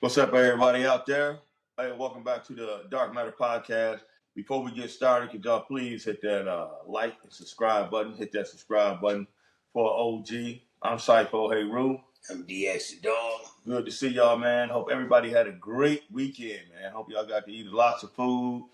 What's up, everybody out there? Hey, welcome back to the Dark Matter Podcast. Before we get started, could y'all please hit that like and subscribe button? Hit that subscribe button for OG. I'm Cypho Hey Roo. I'm DX the Dog. Good to see y'all, man. Hope everybody had a great weekend, man. Hope y'all got to eat lots of food.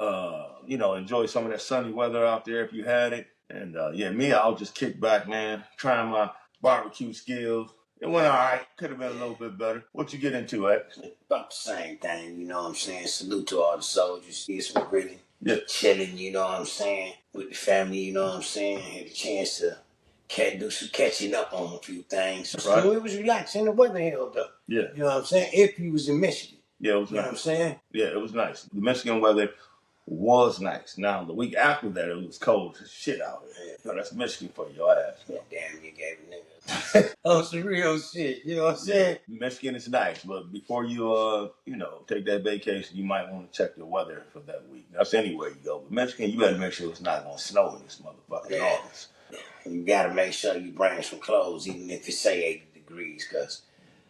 Enjoy some of that sunny weather out there if you had it. And I'll just kick back, man. Trying my barbecue skills. It went all right. Could have been a little bit better. What you get into, X? About the same thing, you know what I'm saying? Salute to all the soldiers. Get some grilling. Yeah. Chilling, you know what I'm saying? With the family, you know what I'm saying? Had a chance to do some catching up on a few things. Right. So it was relaxing. The weather held up. Yeah. You know what I'm saying? If you was in Michigan. Yeah, it was You nice. know what I'm saying? Yeah, it was nice. The Michigan weather was nice. Now, the week after that, it was cold as shit out here. Yeah. No, that's Michigan for your ass. Yeah, damn, you gave a nigga. Oh, some real shit. You know what I'm saying? Michigan is nice, but before you, take that vacation, you might want to check the weather for that week. That's anywhere you go. But Michigan, you better make sure it's not going to snow in this motherfucking August. You got to make sure you bring some clothes, even if it say 80 degrees, because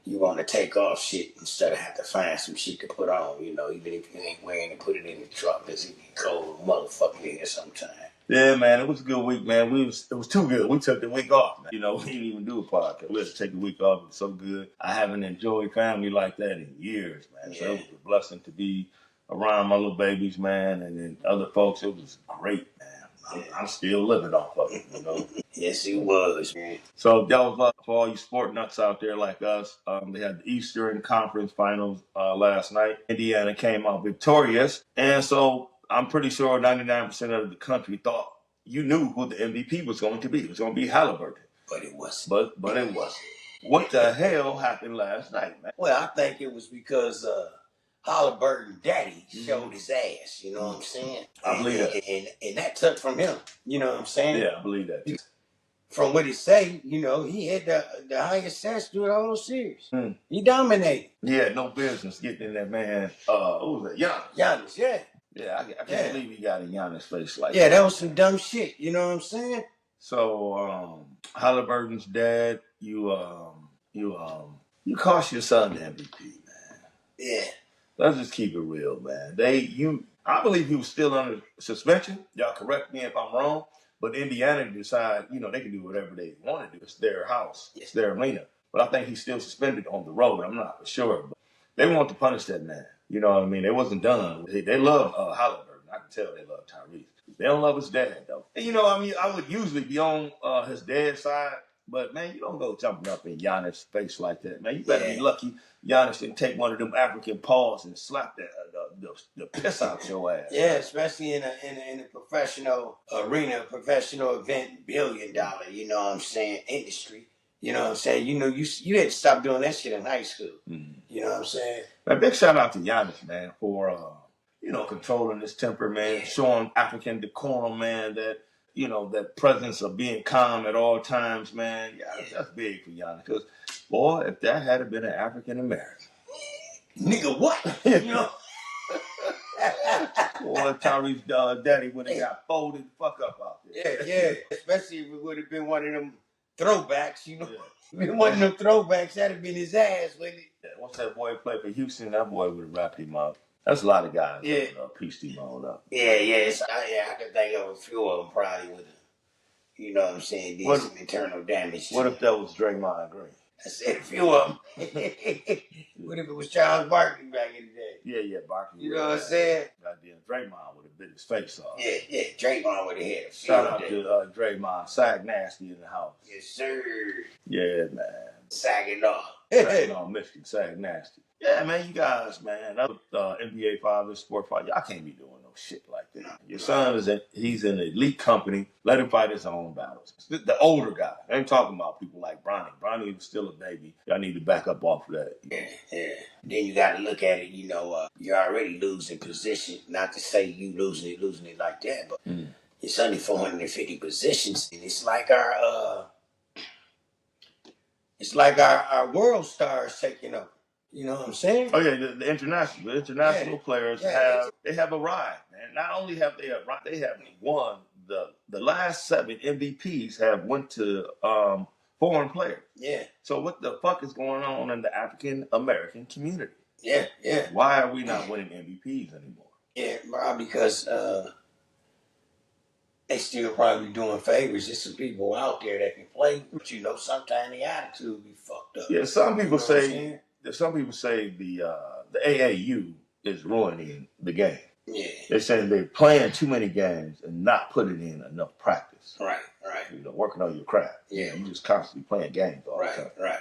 you want to take off shit instead of have to find some shit to put on, you know, even if you ain't wearing it, put it in the truck, because it get cold motherfucker here sometime. Yeah, man, it was a good week, man. It was too good. We took the week off, man. You know, we didn't even do a podcast. We had to take the week off. It was so good. I haven't enjoyed family like that in years, man. Yeah. So it was a blessing to be around my little babies, man, and then other folks. It was great, man. I'm still living off of it, you know. Yes, it was, man. So that was for all you sport nuts out there like us. They had the Eastern Conference Finals last night. Indiana came out victorious, and so I'm pretty sure 99% of the country thought you knew who the MVP was going to be. It was going to be Halliburton. But it wasn't. But it wasn't. What the hell happened last night, man? Well, I think it was because Halliburton daddy showed his ass, you know what I'm saying? I believe that. And that took from him, you know what I'm saying? Yeah, I believe that too. From what he say, you know, he had the highest stats through the whole series. He dominated. He had no business getting in that man. What was that? Giannis, yeah. Yeah, I can't believe he got in Giannis' face like that. Yeah, that was some dumb shit. You know what I'm saying? So, Halliburton's dad, you cost your son the MVP, man. Yeah. Let's just keep it real, man. I believe he was still under suspension. Y'all correct me if I'm wrong. But Indiana decided, they can do whatever they want to do. It's their house. It's their arena. But I think he's still suspended on the road. I'm not for sure. But they want to punish that man. You know what I mean? They wasn't done. They love Halliburton. I can tell they love Tyrese. They don't love his dad, though. And, I would usually be on his dad's side. But, man, you don't go jumping up in Giannis' face like that, man. You better be lucky Giannis didn't take one of them African paws and slap the piss out your ass. Yeah, especially in a professional arena, professional event, $1 billion, you know what I'm saying, industry. You know what I'm saying? You had to stop doing that shit in high school. Mm-hmm. You know what I'm saying? A big shout out to Giannis, man, for controlling his temper, man, showing African decorum, man, that presence of being calm at all times, man. Yeah, that's big for Giannis. Because, boy, if that had been an African American. Nigga, what? Boy, Tyrese's daddy would have got folded the fuck up out there. Yeah. Especially if it would have been one of them throwbacks, you know. Yeah. One of them throwbacks, that'd have been his ass, wouldn't it? Yeah, once that boy played for Houston, that boy would have wrapped him up. That's a lot of guys that pieced him all up. Yeah. I can think of a few of them probably would have, you know what I'm saying, did some internal damage. What if that was Draymond Green? I said a few of them. What if it was Charles Barkley back in the day? Yeah, Barkley. You know what I'm saying? Goddamn, Draymond would have bit his face off. Yeah, Draymond would have had a shout out to Draymond. Sag Nasty in the house. Yes, sir. Yeah, man. Sagging off. Sagging off, Michigan. Sag Nasty. Yeah, man, you guys, man. That NBA fathers, sport fathers, y'all can't be doing no shit like that. Your son he's in an elite company. Let him fight his own battles. The older guy. I ain't talking about people like Bronny. Bronny was still a baby. Y'all need to back up off of that. Yeah. Then you got to look at it, you're already losing position. Not to say you losing it like that, but it's only 450 positions. And it's like our world stars taking over. You know what I'm saying? Oh yeah, the international players have arrived, man. Not only have they arrived, they have won the last 7 MVPs have went to foreign players. Yeah. So what the fuck is going on in the African American community? Yeah, yeah. Why are we not winning MVPs anymore? Yeah, probably because they still probably doing favors. There's some people out there that can play, but sometimes the attitude be fucked up. Yeah, some people say the AAU is ruining the game. Yeah. They're saying they're playing too many games and not putting in enough practice. Right. Working on your craft. Yeah. You just constantly playing games all the time. Right.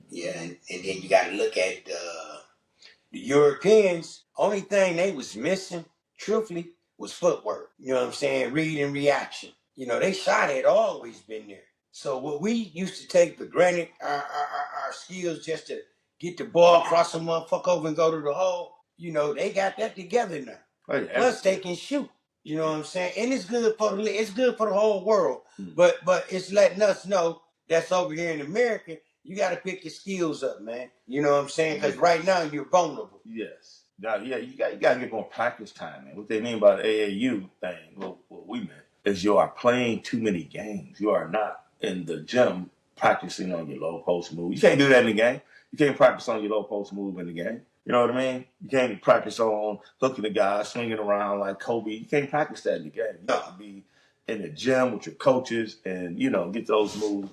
Yeah, and then you got to look at the Europeans. Only thing they was missing, truthfully, was footwork. You know what I'm saying? Read and reaction. They shot had always been there. So what we used to take for granted, our skills just to get the ball, cross a motherfucker over and go to the hole, they got that together now. Oh, yeah. Plus they can shoot. You know what I'm saying? And it's good for the whole world. But it's letting us know that's over here in America, you got to pick your skills up, man. You know what I'm saying? Because right now you're vulnerable. Yes. Now, yeah, you got to get more practice time, man. What they mean by the AAU thing, what we meant, is you are playing too many games. You are not in the gym practicing on your low post move. You can't do that in the game. You can't practice on your low post move in the game. You know what I mean? You can't practice on hooking the guy, swinging around like Kobe. You can't practice that in the game. You have to be in the gym with your coaches and, get those moves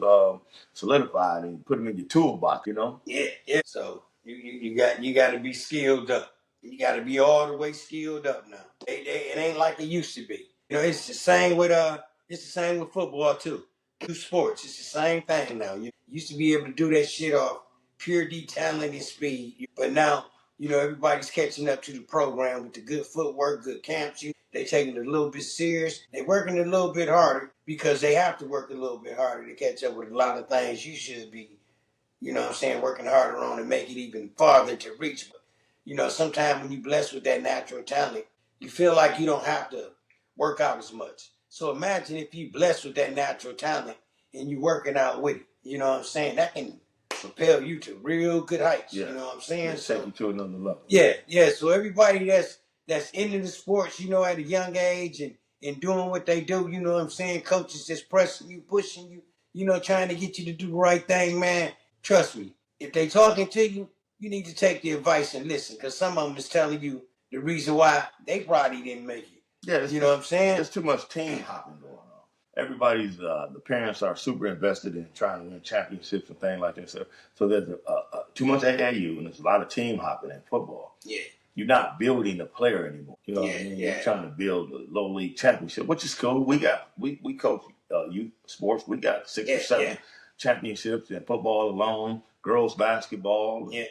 solidified and put them in your toolbox, Yeah. So you got to be skilled up. You got to be all the way skilled up now. It ain't like it used to be. It's the same with football too. Do sports. It's the same thing now. You used to be able to do that shit off pure talent and speed, but now everybody's catching up to the program with the good footwork, good camps. They taking it a little bit serious. They working a little bit harder because they have to work a little bit harder to catch up with a lot of things you should be, working harder on to make it even farther to reach. But sometimes when you're blessed with that natural talent, you feel like you don't have to work out as much. So imagine if you're blessed with that natural talent and you're working out with it. You know what I'm saying? That can propel you to real good heights. Yeah. You know what I'm saying? Take you to another level. Yeah. So everybody that's into the sports, at a young age and doing what they do, you know what I'm saying? Coaches just pressing you, pushing you, trying to get you to do the right thing, man. Trust me. If they talking to you, you need to take the advice and listen, because some of them is telling you the reason why they probably didn't make it. Yeah, you know what I'm saying? There's too much team hopping going on. Everybody's the parents are super invested in trying to win championships and things like that. So there's too much AAU and there's a lot of team hopping in football. Yeah. You're not building a player anymore. You know what I mean? You're trying to build a low league championship, which is cool. We coach youth sports. We got 6 or 7 championships in football alone, girls basketball. Yeah.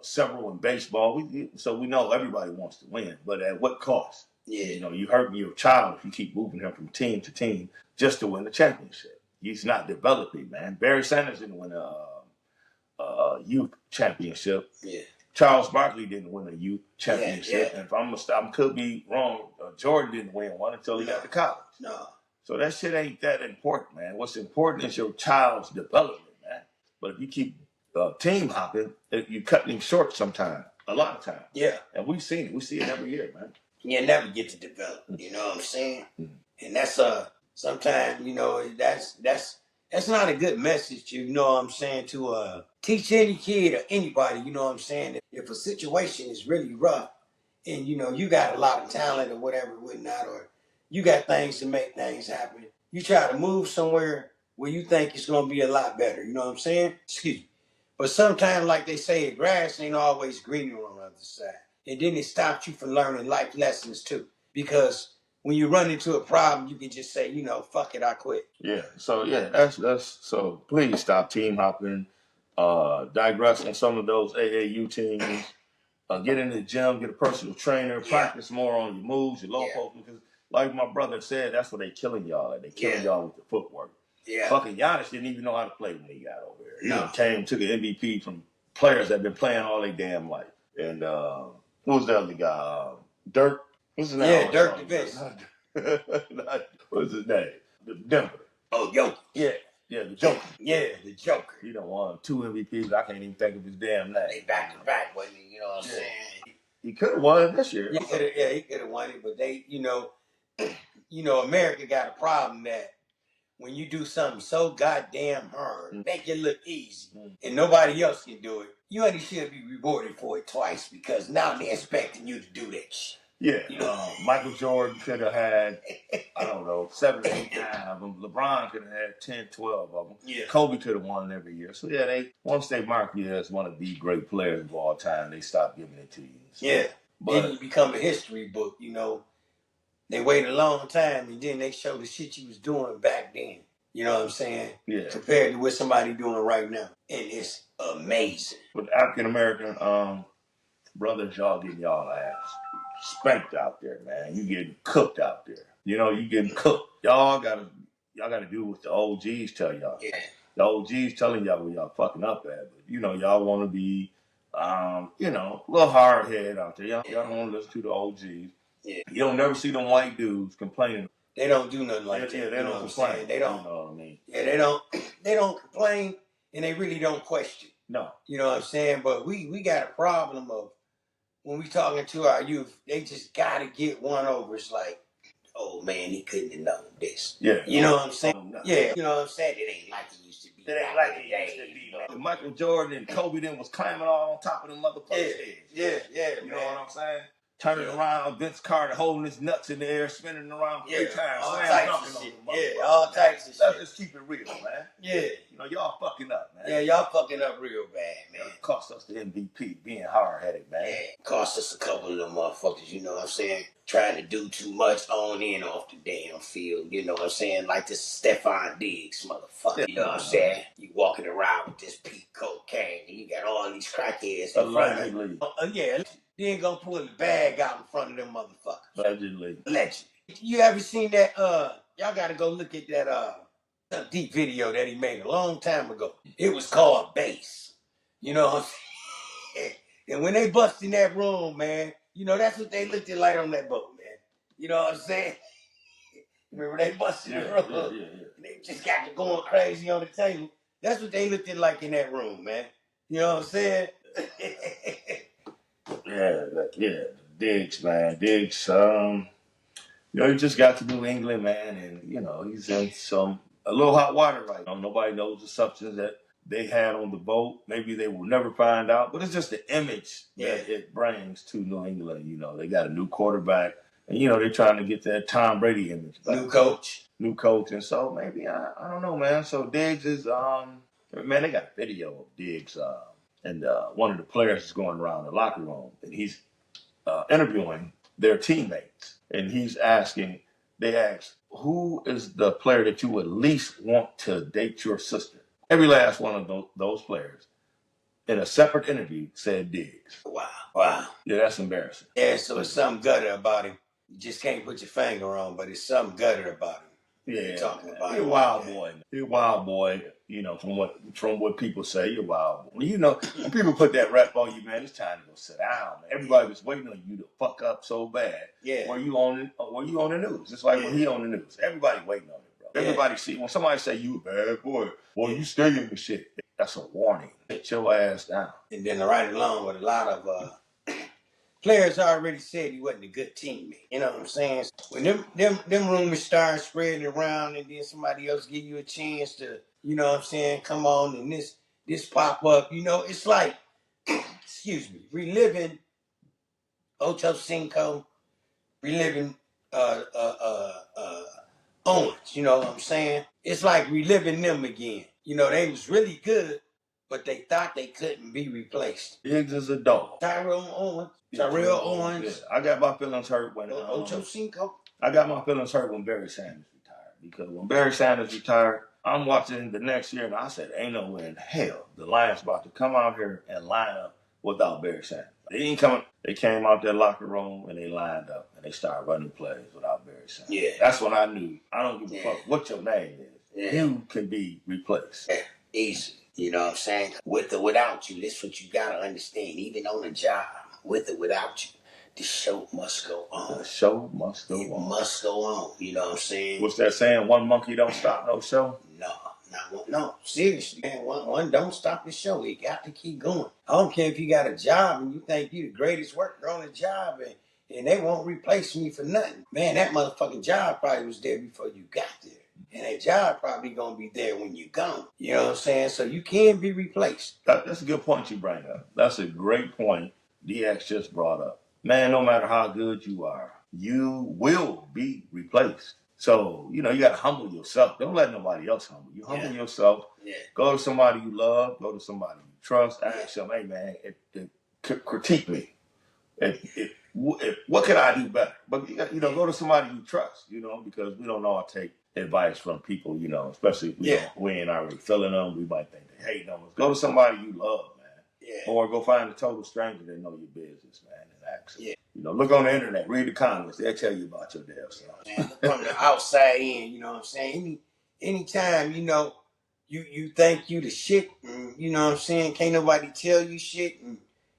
Several in baseball. So we know everybody wants to win, but at what cost? Yeah. You hurting your child if you keep moving him from team to team just to win the championship. He's not developing, man. Barry Sanders didn't win a youth championship. Yeah. Charles Barkley didn't win a youth championship. Yeah. And if I could be wrong, Jordan didn't win one until he got to college. No. So that shit ain't that important, man. What's important is your child's development, man. But if you keep team hopping, you cutting him short sometimes, a lot of times. Yeah. And we've seen it. We see it every year, man. You never get to develop. You know what I'm saying? Mm-hmm. And that's sometimes that's not a good message. You know what I'm saying, to teach any kid or anybody. You know what I'm saying? If a situation is really rough, and you got a lot of talent or whatever, whatnot, or you got things to make things happen, you try to move somewhere where you think it's gonna be a lot better. You know what I'm saying? Excuse me. But sometimes, like they say, the grass ain't always greener on the other side. And then it stops you from learning life lessons too. Because when you run into a problem, you can just say, fuck it, I quit. Yeah. So that's so please stop team hopping, digress on some of those AAU teams. Get in the gym, get a personal trainer, practice more on your moves, your low post, because like my brother said, that's what they killing y'all at. They killing y'all with the footwork. Yeah. Fucking Giannis didn't even know how to play when he got over here. He took an MVP from players that have been playing all their damn life. And who was the other guy? Dirk. What's his name? Yeah, Dirk the What's his name? Denver. Oh, Joker. Yeah, the Joker. Yeah, the Joker. He done won 2 MVPs. I can't even think of his damn name. They back to back, wasn't he? You know what I'm saying? He could have won this year. He could have won it, but they, America got a problem that when you do something so goddamn hard, make it look easy, and nobody else can do it, you only should be rewarded for it twice because now they're expecting you to do that shit. Yeah, Michael Jordan could have had, I don't know, 7 or 8, 9 of them. LeBron could have had 10, 12 of them. Yeah. Kobe could have won every year. So, yeah, once they mark you as one of the great players of all time, they stop giving it to you. So, yeah. But then you become a history book, you know. They wait a long time, and then they show the shit you was doing back then. You know what I'm saying? Yeah. Compared to what somebody doing right now. And it's amazing. With African-American brothers, y'all getting y'all ass spanked out there, man. You getting cooked out there. You know, you getting cooked. Y'all gotta do what the OGs tell y'all. Yeah. The OGs telling y'all where y'all fucking up at. But, you know, y'all want to be, you know, a little hard head out there. Y'all don't want to listen to the OGs. Yeah. You don't never see them white dudes complaining. They don't do nothing like that. Yeah, they don't complain. They don't. You know what I mean? Yeah, they don't complain, and they really don't question. No. You know what I'm saying? But we got a problem of when we talking to our youth, they just got to get one over. It's like, oh man, he couldn't have known this. Yeah. You know what I'm saying? Yeah. You know what I'm saying? It ain't like it used to be. It ain't like it used to be. Man. Michael Jordan and Kobe then was climbing all on top of them motherfuckers' heads. Yeah, you know what I'm saying? Turning around, Vince Carter holding his nuts in the air, spinning around 3 times. All types of shit. Yeah, all types of shit. Let's just keep it real, man. Yeah. You know, y'all fucking up, man. Yeah, y'all fucking up real bad, man. It cost us the MVP, being hard-headed, man. Yeah, cost us a couple of them motherfuckers, you know what I'm saying? Trying to do too much on and off the damn field, you know what I'm saying? Like this Stephon Diggs motherfucker, you know what I'm saying? You walking around with this peak cocaine, and you got all these crackheads in front of you. Yeah. They ain't gonna pull the bag out in front of them motherfuckers. Allegedly. You ever seen that, y'all gotta go look at that, deep video that he made a long time ago. It was called Bass. You know what I'm saying? And when they bust in that room, man, you know, that's what they looked at like on that boat, man. You know what I'm saying? Remember they busted in the room? Yeah. They just got to going crazy on the table. That's what they looked at like in that room, man. You know what I'm saying? Yeah, Diggs, man. Diggs, you know, he just got to New England, man, and, you know, he's in a little hot water right now. Nobody knows the substance that they had on the boat. Maybe they will never find out, but it's just the image that it brings to New England. You know, they got a new quarterback, and, you know, they're trying to get that Tom Brady image back. New coach, and so maybe, I don't know, man. So Diggs is, man, they got a video of Diggs, and one of the players is going around the locker room, and he's interviewing their teammates, and they ask, who is the player that you would least want to date your sister? Every last one of those players in a separate interview said Diggs. Wow. Yeah, that's embarrassing. Yeah, so it's something gutter about him. You just can't put your finger on, but it's something gutter about him. Yeah, you're talking about you're a wild boy. You're a wild boy. You know, from what people say, you're a wild boy. You know, when people put that rap on you, man, it's time to go sit down, man. Everybody was waiting on you to fuck up so bad. Yeah. Were you on the news? It's like when he on the news. Everybody waiting on it, bro. Everybody see when somebody say you a bad boy, well, you stay in the shit. That's a warning. Get your ass down. And then right along with a lot of players already said he wasn't a good teammate. You know what I'm saying? When them rumors start spreading around, and then somebody else give you a chance to, you know what I'm saying, come on, and this pop up, you know, it's like, excuse me, reliving Ocho Cinco, reliving Owens, you know what I'm saying? It's like reliving them again. You know, they was really good, but they thought they couldn't be replaced. Diggs is a dog. Tyrell Owens. Yeah. I got my feelings hurt when Ocho Cinco. I got my feelings hurt when Barry Sanders retired, because when Barry Sanders retired, I'm watching the next year and I said, ain't no way in hell the Lions about to come out here and line up without Barry Sanders. They ain't coming. They came out their locker room and they lined up and they started running plays without Barry Sanders. Yeah. That's when I knew. I don't give a fuck what your name is. Yeah. You can be replaced. Yeah. Easy. You know what I'm saying? With or without you, that's what you gotta understand. Even on the job, with or without you, the show must go on. The show must go on. It must go on. You know what I'm saying? What's that saying? One monkey don't stop no show? No, seriously, man. One don't stop the show. It got to keep going. I don't care if you got a job and you think you the greatest worker on the job and they won't replace me for nothing. Man, that motherfucking job probably was there before you got there. And that job probably gonna be there when you're gone. You know what I'm saying? So you can be replaced. That's a good point you bring up. That's a great point DX just brought up. Man, no matter how good you are, you will be replaced. So, you got to humble yourself. Don't let nobody else humble you. Humble yourself. Yeah. Go to somebody you love. Go to somebody you trust. Ask them, hey, man, critique me. What can I do better? But, go to somebody you trust, because we don't all take advice from people, especially if we ain't already feeling them. We might think they hate them. Go to somebody you love, man. Yeah. Or go find a total stranger that know your business, man, and ask them. Yeah. Look on the internet, read the comments. They'll tell you about your damn self. Man, look from the outside in, you know what I'm saying? Anytime, you think you the shit, and, you know what I'm saying? Can't nobody tell you shit, and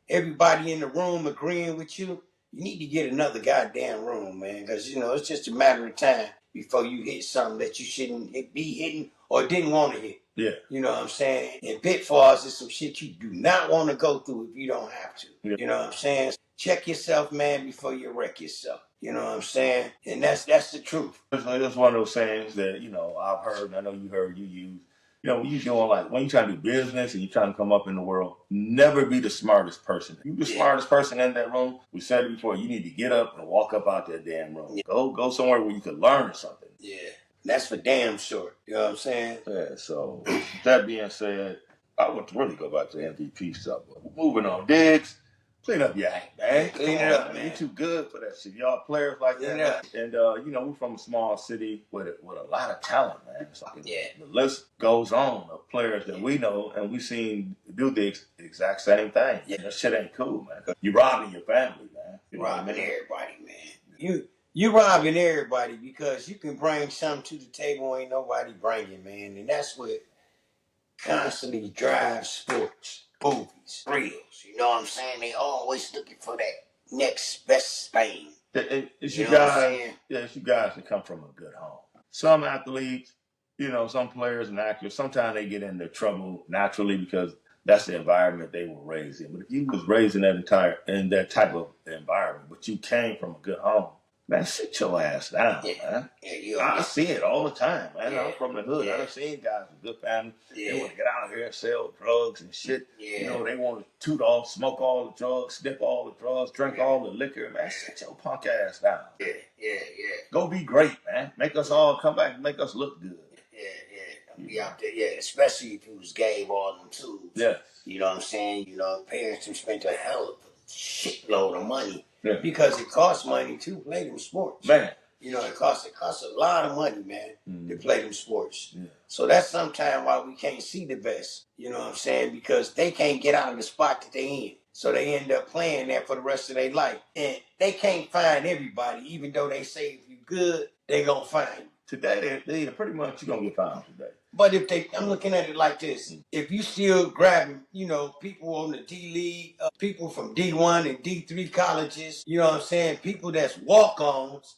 everybody in the room agreeing with you. You need to get another goddamn room, man, because, it's just a matter of time before you hit something that you shouldn't be hitting or didn't want to hit. Yeah. You know what I'm saying? And pitfalls is some shit you do not want to go through if you don't have to. Yeah. You know what I'm saying? Check yourself, man, before you wreck yourself. You know what I'm saying? And that's the truth. That's one of those sayings that, I've heard, and I know you heard you use. When you're doing when you're trying to do business and you're trying to come up in the world, never be the smartest person. If you're the smartest person in that room, we said it before, you need to get up and walk up out that damn room. Yeah. Go somewhere where you can learn something. Yeah. That's for damn sure. You know what I'm saying? Yeah, so that being said, I want to really go back to the MVP stuff. But moving on. Diggs, clean up your act, man. Clean it up, man. You're too good for that shit. Y'all players like that. Yeah. And, we're from a small city with a lot of talent, man. So the list goes on of players that we know and we seen do the exact same thing. Yeah. That shit ain't cool, man. You robbing your family, man. You robbing everybody, man. You robbing everybody because you can bring something to the table ain't nobody bringing, man. And that's what constantly drives sports, movies, reels. You know what I'm saying? They always looking for that next best thing. It's you guys that come from a good home. Some athletes, some players and actors, sometimes they get into trouble naturally because that's the environment they were raised in. But if you was raised in that type of environment, but you came from a good home, man, sit your ass down, man. Yeah, I see it all the time, man. Yeah. I'm from the hood. I've seen guys with good families. Yeah. They want to get out here and sell drugs and shit. Yeah. They want to toot off, smoke all the drugs, sniff all the drugs, drink all the liquor. Man, sit your punk ass down. Yeah. Go be great, man. Make us all come back and make us look good. Yeah. Be out there, especially if you was gave all them tools. Yeah. You know what I'm saying? Parents who spent a hell of a shitload of money. Yeah. Because it costs money to play them sports. Man. It costs a lot of money, man, to play them sports. Yeah. So that's sometimes why we can't see the best. You know what I'm saying? Because they can't get out of the spot that they in. So they end up playing that for the rest of their life. And they can't find everybody, even though they say if you good, they gonna find you. Today, they pretty much you're gonna get found today. But I'm looking at it like this. If you still grabbing, people on the D League, people from D1 and D3 colleges, you know what I'm saying? People that's walk-ons,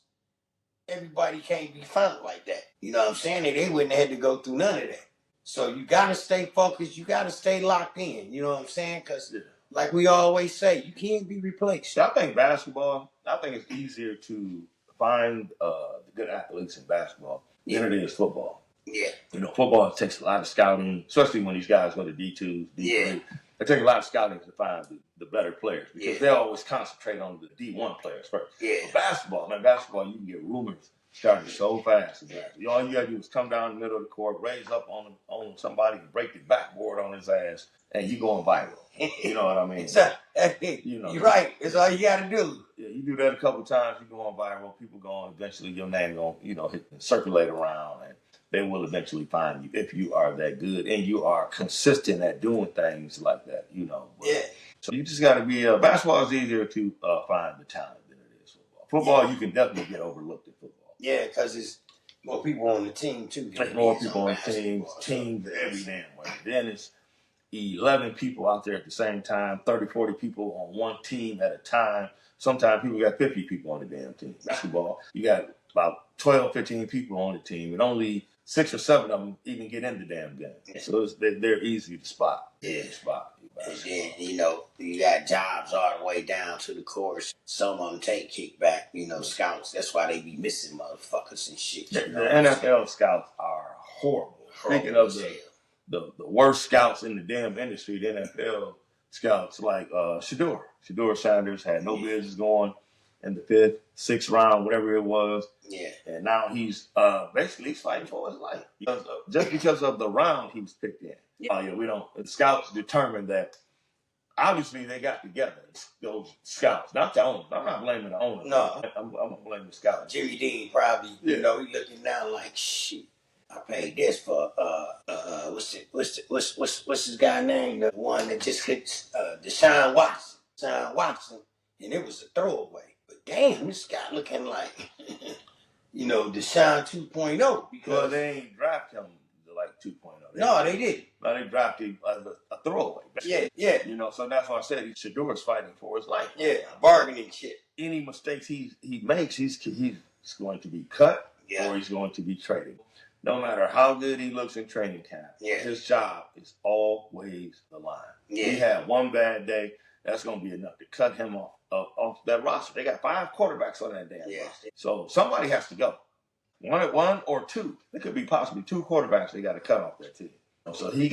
everybody can't be found like that. You know what I'm saying? And they wouldn't have had to go through none of that. So you got to stay focused. You got to stay locked in. You know what I'm saying? Because like we always say, you can't be replaced. I think it's easier to find the good athletes in basketball than it is football. Yeah. Football takes a lot of scouting, especially when these guys go to D2, D3. Yeah. It takes a lot of scouting to find the better players because they always concentrate on the D1 players first. Yeah. But basketball, you can get rumors starting so fast. All you got to do is come down the middle of the court, raise up on somebody, break the backboard on his ass, and you going viral. You know what I mean? You're right. It's all you got to do. Yeah, you do that a couple times, you going viral. People going, eventually your name going, circulate around, and they will eventually find you if you are that good and you are consistent at doing things like that, Yeah. So you just got to be, basketball is easier to find the talent than it is football. Football, you can definitely get overlooked in football. Yeah, because it's more people on the team, too. More people on teams every damn way. Then it's 11 people out there at the same time, 30, 40 people on one team at a time. Sometimes people got 50 people on the damn team. Basketball, you got about 12, 15 people on the team, and only 6 or 7 of them even get in the damn game. So they're easy to spot. Yeah. basketball. And then, you got jobs all the way down to the course. Some of them take kickback, scouts. That's why they be missing motherfuckers and shit. The NFL scouts are horrible. Speaking of the worst scouts in the damn industry, the NFL scouts like Shador Sanders had no business going in the 5th, 6th round, whatever it was. Yeah. And now he's basically fighting for his life because of the round he was picked in. Yeah. The scouts determined that. Obviously, they got together, those scouts, not the owners. I'm not blaming the owners. No. I'm going to blame the scouts. Jimmy Dean probably, he looking down like, shit, I paid this for, what's his guy name? The one that just hit Deshaun Watson. And it was a throwaway. But damn, this guy looking like, Deshaun 2.0. Because they ain't draft him like 2.0. No, they didn't. No, they drafted a throwaway. Yeah. So that's why I said Shador's fighting for his life. Yeah, bargaining shit. Any mistakes he makes, he's going to be cut or he's going to be traded. No matter how good he looks in training camp, his job is always the line. Yeah. He had one bad day, that's going to be enough to cut him off that roster. They got 5 quarterbacks on that damn roster. So somebody has to go. One or two. There could be possibly 2 quarterbacks they got to cut off that team. So he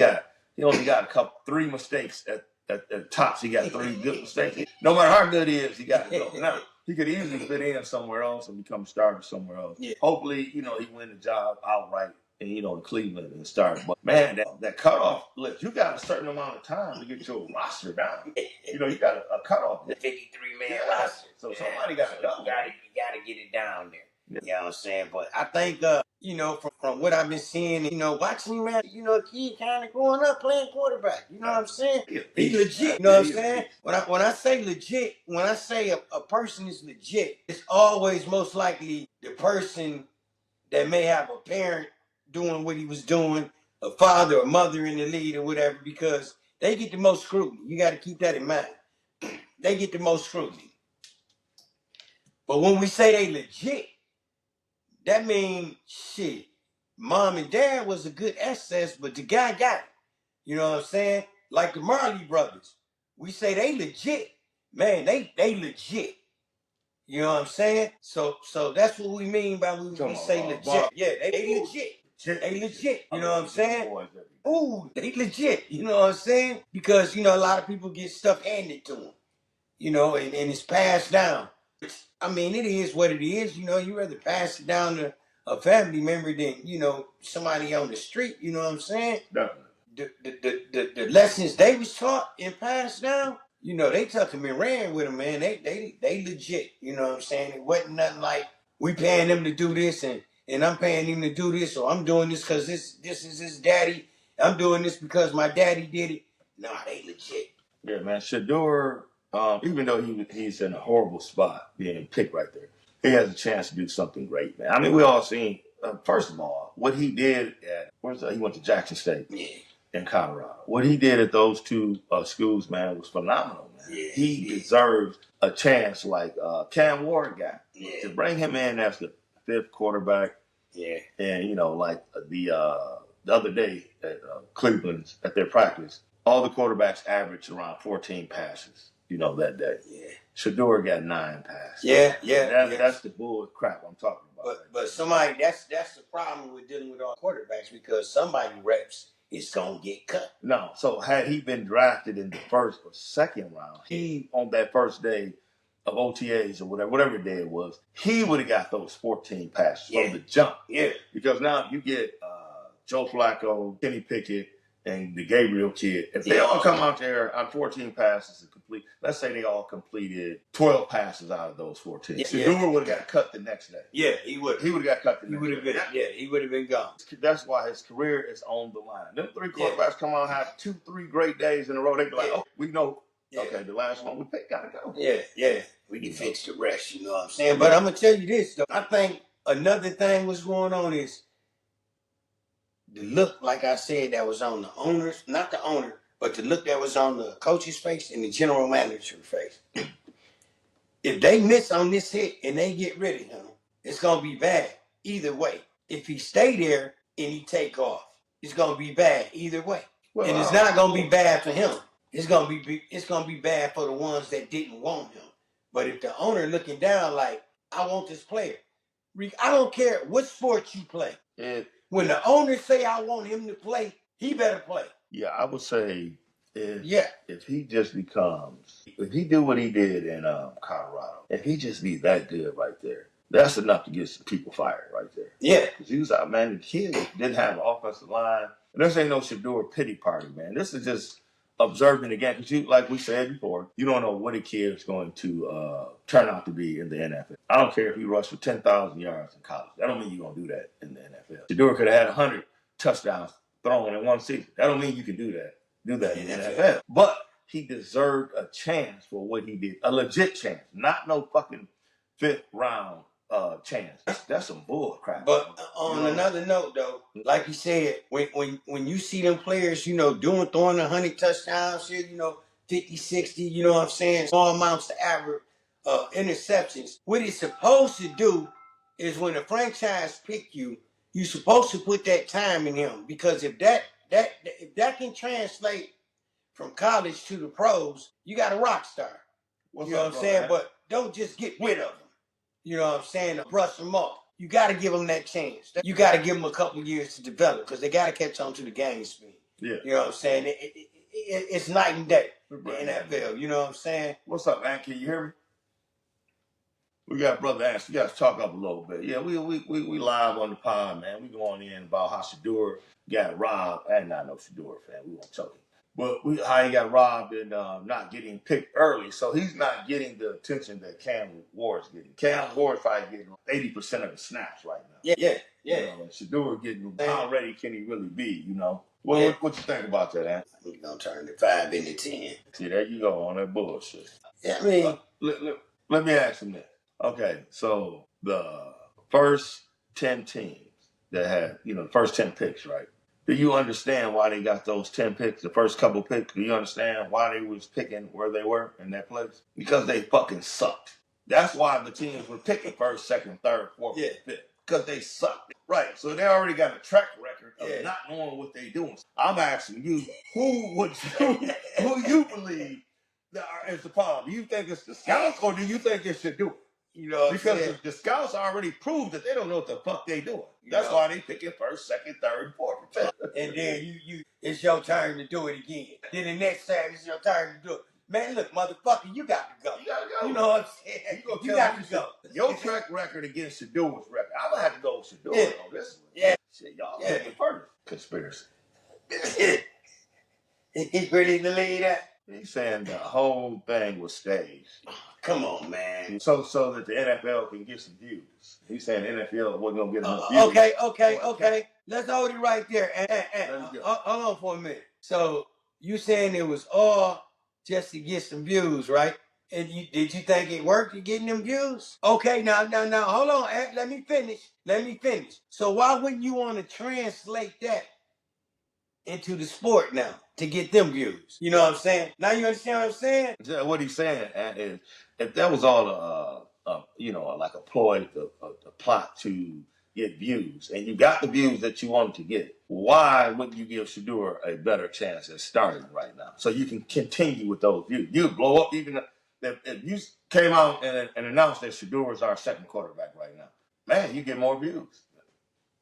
only got 3 mistakes at tops. He got 3 good mistakes. No matter how good he is, he got to go. Now, he could easily fit in somewhere else and become a starter somewhere else. Yeah. Hopefully, he win the job outright in Cleveland and start. But man, that cutoff list, you got a certain amount of time to get your roster down. You got a cutoff. The 53-man roster. So somebody got to go. You got to get it down there. Yeah. You know what I'm saying? But I think, from what I've been seeing, watching him, man, he kind of growing up playing quarterback. You know what I'm saying? He's legit. You know what I'm saying? When I say legit, when I say a person is legit, it's always most likely the person that may have a parent doing what he was doing, a father or mother in the lead or whatever, because they get the most scrutiny. You got to keep that in mind. They get the most scrutiny. But when we say they legit, that means, shit, mom and dad was a good access, but the guy got it. You know what I'm saying? Like the Marley brothers. We say they legit. Man, they legit. You know what I'm saying? So that's what we mean by when we say legit. Yeah, they legit. They legit. You know what I'm saying? Ooh, they legit. You know what I'm saying? Because, a lot of people get stuff handed to them. And it's passed down. I mean, it is what it is. You rather pass it down to a family member than, somebody on the street. You know what I'm saying? Definitely. The lessons they was taught and passed down, they took them and ran with them, man. They legit. You know what I'm saying? It wasn't nothing like we paying them to do this and I'm paying him to do this, or I'm doing this because this is his daddy. I'm doing this because my daddy did it. Nah, they legit. Yeah, man. Shador, even though he's in a horrible spot being picked right there, he has a chance to do something great, man. I mean, we all seen, first of all, what he did he went to Jackson State in Colorado. What he did at those 2 schools, man, was phenomenal, man. Yeah, he deserves a chance like Cam Ward got. Yeah. To bring him in as the 5th quarterback. Yeah. And, like the other day at Cleveland's, at their practice, all the quarterbacks averaged around 14 passes. That day. Yeah. Shador got 9 passes. Yeah. That's the bull crap I'm talking about. But somebody, that's the problem with dealing with all quarterbacks, because somebody reps is gonna get cut. No, so had he been drafted in the 1st or 2nd round, he on that first day of OTAs or whatever day it was, he would have got those 14 passes from the jump. Yeah. Because now you get Joe Flacco, Kenny Pickett, and the Gabriel kid. If they all come out there on 14 passes and complete, let's say they all completed 12 passes out of those 14. Shador would have got cut the next day. Yeah, he would. He would have got cut the next day. He would have been gone. That's why his career is on the line. Them 3 quarterbacks come out, have 2-3 great days in a row. They be like, oh, we know. Yeah. Okay, the last one we picked gotta go. Yeah. We can fix the rest, you know what I'm saying? But I'm gonna tell you this though. I think another thing what's going on is the look, like I said, that was on the owners, not the owner, but the look that was on the coach's face and the general manager's face. If they miss on this hit and they get rid of him, it's gonna be bad either way. If he stay there and he take off, it's gonna be bad either way. Well, and it's not gonna be bad for him. it's gonna be bad for the ones that didn't want him. But if the owner looking down like, I want this player, I don't care what sport you play. When the owner say I want him to play, he better play. Yeah, I would say if he just becomes, if he do what he did in Colorado, if he just be that good right there, that's enough to get some people fired right there. Yeah. Because he was out, man, the kid didn't have an offensive line. And this ain't no Shador pity party, man. This is just observing the game. Because you, like we said before, you don't know what a kid is going to turn out to be in the NFL. I don't care if he rushed for 10,000 yards in college. That don't mean you're going to do that in the NFL. Shador could have had 100 touchdowns thrown in one season. That don't mean you can do that in the NFL. But he deserved a chance for what he did. A legit chance. Not no fucking 5th round chance. That's some bull crap. But on another note, though, like you said, when you see them players, throwing 100 touchdowns, 50, 60, you know what I'm saying, small amounts to average interceptions. What he's supposed to do is when a franchise pick you, you're supposed to put that time in him, because if that can translate from college to the pros, you got a rock star. You know what I'm saying? But don't just get rid of him. You know what I'm saying? Brush them off. You got to give them that chance. You got to give them a couple years to develop, because they got to catch on to the game speed. Yeah. You know what I'm saying? It's night and day, the NFL. You know what I'm saying? What's up, man? Can you hear me? We got Brother Ash. We got to talk up a little bit. Yeah, we live on the pod, man. We going in about how Shador got robbed. I'm not no Shador fan. We won't tell him. But how he got robbed and not getting picked early. So he's not getting the attention that Cam Ward's getting. Cam Ward's probably getting 80% of the snaps right now. Yeah. And Shador getting, how ready can he really be, What you think about that, Ant? He's going to turn the 5 into 10. See, there you go on that bullshit. Yeah, I mean. Let me ask him this. Okay, so the first 10 teams that had, the first 10 picks, right? Do you understand why they got those 10 picks, the first couple picks? Do you understand why they was picking where they were in that place? Because they fucking sucked. That's why the teams were picking first, second, third, fourth, fifth. Because they sucked. Right. So they already got a track record of not knowing what they doing. I'm asking you, who you believe is the problem? Do you think it's the scouts, or do you think it's Shador? Because the scouts already proved that they don't know what the fuck they doing. That's why they picking first, second, third, fourth, fifth. And then it's your turn to do it again. Then the next time it's your turn to do it. Man, look, motherfucker, you got to go. You got to go. You know what I'm saying? You got to go. Your track record against Shador's record. I'm going to have to go with Shador on this one. Yeah. Shit, y'all picking first. Conspiracy. He's ready to lead that. He's saying the whole thing was staged. Come on, man. So that the NFL can get some views. He's saying the NFL wasn't going to get enough views. Okay. Let's hold it right there. Hold on for a minute. So you saying it was all just to get some views, right? And did you think it worked to getting them views? Okay, now, hold on. Let me finish. So why wouldn't you want to translate that into the sport now to get them views? You know what I'm saying? Now you understand what I'm saying? Yeah, what he's saying is, if that was all like a ploy, a plot to get views, and you got the views that you wanted to get, why wouldn't you give Shador a better chance at starting right now, so you can continue with those views? You'd blow up even if you came out and announced that Shador is our second quarterback right now. Man, you get more views.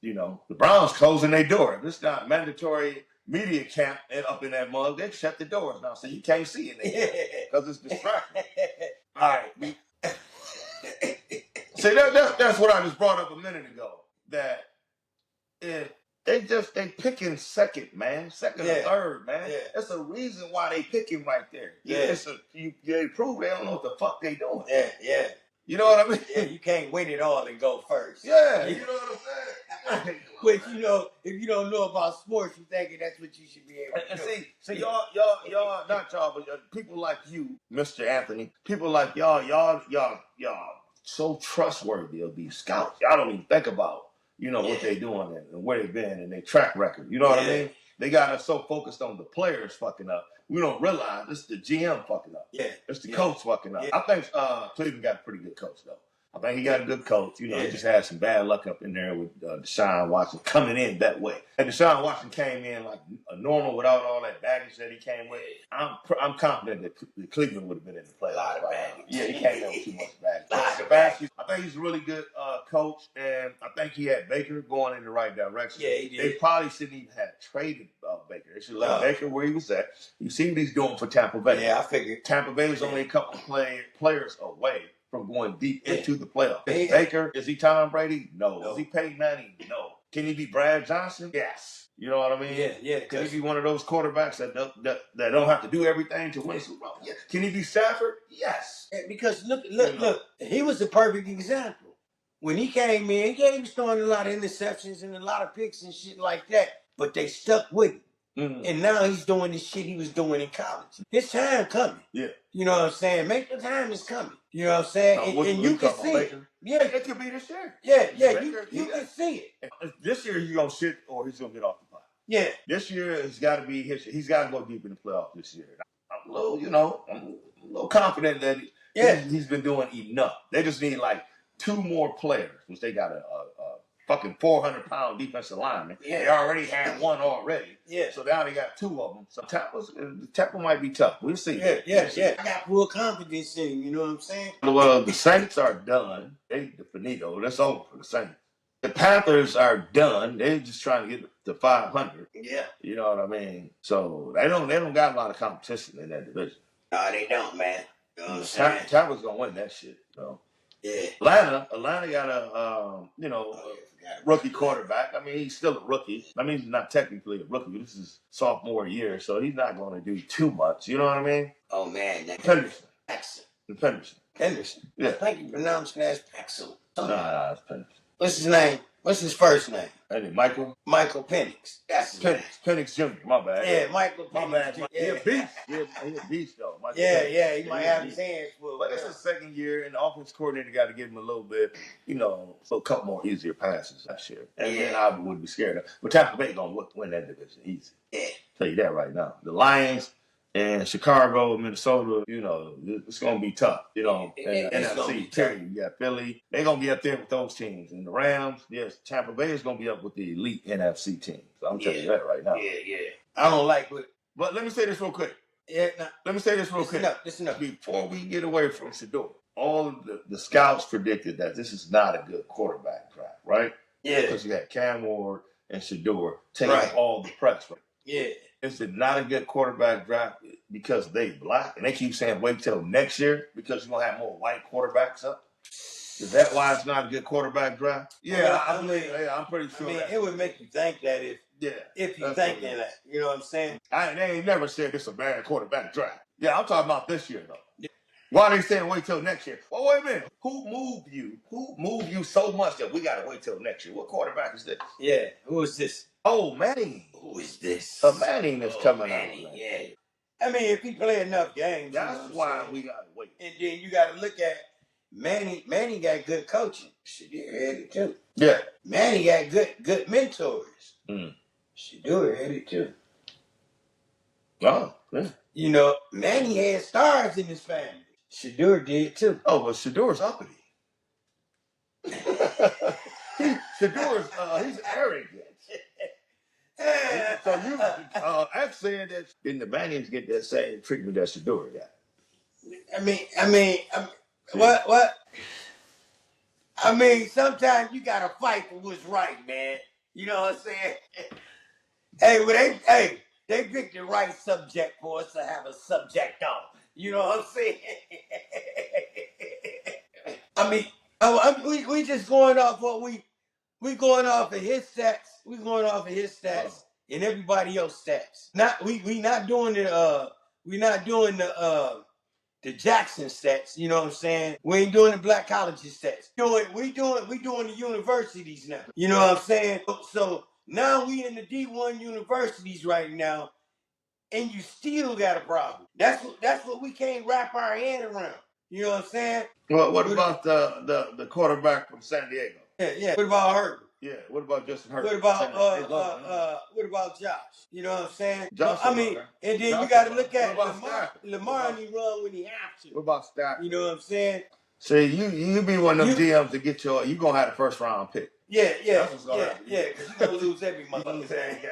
The Browns closing their door. If it's not mandatory media camp up in that mug, they shut the doors now, so you can't see it because it's distracting. All right. See, that's what I just brought up a minute ago. That they picking second, man, second or third, man. Yeah. That's a reason why they picking right there. Yeah, they prove they don't know what the fuck they doing. Yeah. You know what I mean? Yeah, you can't win it all and go first. Yeah, you know what I'm saying? Which, if you don't know about sports, you thinking that's what you should be able to do. See, y'all, not y'all, but people like you, Mr. Anthony, people like y'all so trustworthy of these scouts. Y'all don't even think about, what they doing and where they've been and their track record. You know what I mean? They got us so focused on the players fucking up. We don't realize it's the GM fucking up. Yeah. It's the coach fucking up. Yeah. I think Cleveland got a pretty good coach, though. I think he got a good coach. You know, he just had some bad luck up in there with Deshaun Watson coming in that way. And Deshaun Watson came in like a normal without all that baggage that he came with. I'm confident that Cleveland would have been in the playoffs. A lot of baggage. Yeah, he came in with too much baggage. I think he's a really good coach, and I think he had Baker going in the right direction. Yeah, he did. They probably shouldn't even have traded Baker. They should let Baker where he was at. You see what he's doing for Tampa Bay. Yeah, I figured. Tampa Bay is only a couple players away from going deep into the playoffs. Baker, is he Tom Brady? No. Is he Peyton Manning? No. Can he be Brad Johnson? Yes. You know what I mean? Yeah. Can he be one of those quarterbacks that don't have to do everything to win Super Bowl? Yeah. Can he be Stafford? Yes. Because look, he was the perfect example. When he came in, he was throwing a lot of interceptions and a lot of picks and shit like that, but they stuck with him. Mm-hmm. And now he's doing the shit he was doing in college. His time coming. Yeah. You know what I'm saying? Make the time is coming. You know what I'm saying? And you can see it. Yeah, it could be this year. Yeah, you can see it. This year he's gonna sit or he's gonna get off the pot. Yeah. This year it's gotta be he's gotta go deep in the playoffs this year. I'm a little confident that he's been doing enough. They just need like 2 more players, which they got a fucking 400-pound defensive lineman. Yeah. They already had one already. Yeah. So now they got 2 of them. So Tampa might be tough. We'll see. Yeah. I got full confidence in him, you know what I'm saying? Well, the Saints are done. The finito. That's over for the Saints. The Panthers are done. They're just trying to get to 500. Yeah. You know what I mean? So they don't got a lot of competition in that division. No, they don't, man. You know what I'm saying? Tampa's gonna win that shit. So. Yeah. Atlanta got a rookie quarterback. I mean, he's still a rookie. I mean, he's not technically a rookie. This is sophomore year, so he's not going to do too much. You know what I mean? Oh man, Henderson. Henderson. Yeah. I think you pronounce it as Paxson. Nah, it's Henderson. What's his name? What's his first name? Michael Penix. That's his name. Penix Jr. My bad. Yeah, Michael Penix. My bad. Yeah. He a beast. He a beast though. He might have his hands full. But it's his second year, and the offense coordinator got to give him a little bit, a couple more easier passes last year. And then I wouldn't be scared of. But Tampa Bay gonna win that division easy. Yeah. Tell you that right now. The Lions and Chicago, Minnesota, it's going to be tough. And NFC, too. You got Philly. They're going to be up there with those teams. And the Rams, yes, Tampa Bay is going to be up with the elite NFC team. So I'm telling you that right now. Yeah. I don't like it. But let me say this real quick. Listen up. Before we get away from Shador, all of the scouts predicted that this is not a good quarterback draft, right? Yeah. Because you got Cam Ward and Shador taking all the press. Right? Yeah. Is it not a good quarterback draft because they black? And they keep saying wait till next year because you're going to have more white quarterbacks up? Is that why it's not a good quarterback draft? Yeah, I'm pretty sure. It would make you think that if you thinking that. You know what I'm saying? They ain't never said this is a bad quarterback draft. Yeah, I'm talking about this year, though. Yeah. Why are they saying wait till next year? Well, wait a minute. Who moved you so much that we got to wait till next year? What quarterback is this? Yeah, who is this? Oh, Manning. Who is this? Manning is coming out. Yeah. I mean, if he play enough games, that's why we gotta wait. And then you gotta look at Manning. Manning got good coaching. Shador had it too. Yeah. Manning got good mentors. Shador had it too. Oh, yeah. Manning had stars in his family. Shador did too. Oh, well, Shador's uppity. Shador's he's arrogant. So you I'm saying that in the Mannings get that same treatment that Shador got. What? I mean, sometimes you gotta fight for what's right, man. You know what I'm saying? They picked the right subject for us to have a subject on. You know what I'm saying? I mean, we just going off what we going off of his stats. We going off of his stats and everybody else's stats. We not doing the Jackson stats. You know what I'm saying? We ain't doing the black colleges stats. We doing the universities now. You know what I'm saying? So now we in the D1 universities right now, and you still got a problem. That's what we can't wrap our head around. You know what I'm saying? Well, what about the quarterback from San Diego? Yeah. What about Herbert? Yeah. What about Justin Herbert? What about Josh? You know what I'm saying? Josh, and then you got to look at Lamar. Lamar, and he run when he have to. What about Stafford? You know what I'm saying? See, you be one of them GMs to get you gonna have the first round pick. Yeah, Because you gonna lose every motherfucker.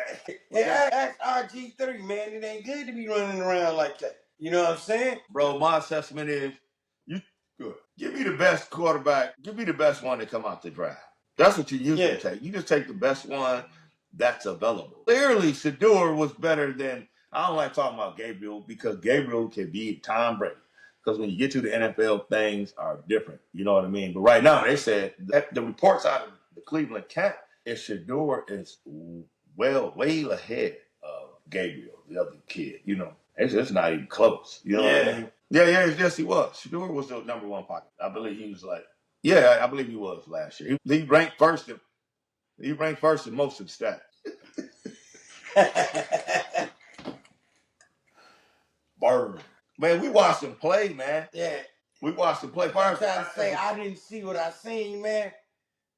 Yeah, that's RG3, man. It ain't good to be running around like that. You know what I'm saying? Bro, my assessment is you good. Give me the best quarterback. Give me the best one to come out the draft. That's what you usually take. You just take the best one that's available. Clearly, Shador was better than. I don't like talking about Gabriel because Gabriel can be Tom Brady. Because when you get to the NFL, things are different. You know what I mean? But right now, they said that the reports out of the Cleveland camp is Shador is way ahead of Gabriel, the other kid. You know, it's not even close. You know what I mean? Yeah, yes, he was. Shador was the number one pocket. I believe he was like, I believe he was last year. He ranked first. He ranked first in most of the stats. Bird. Man, we watched him play, man. Yeah. We watched him play. I'm trying to say, I didn't see what I seen, man.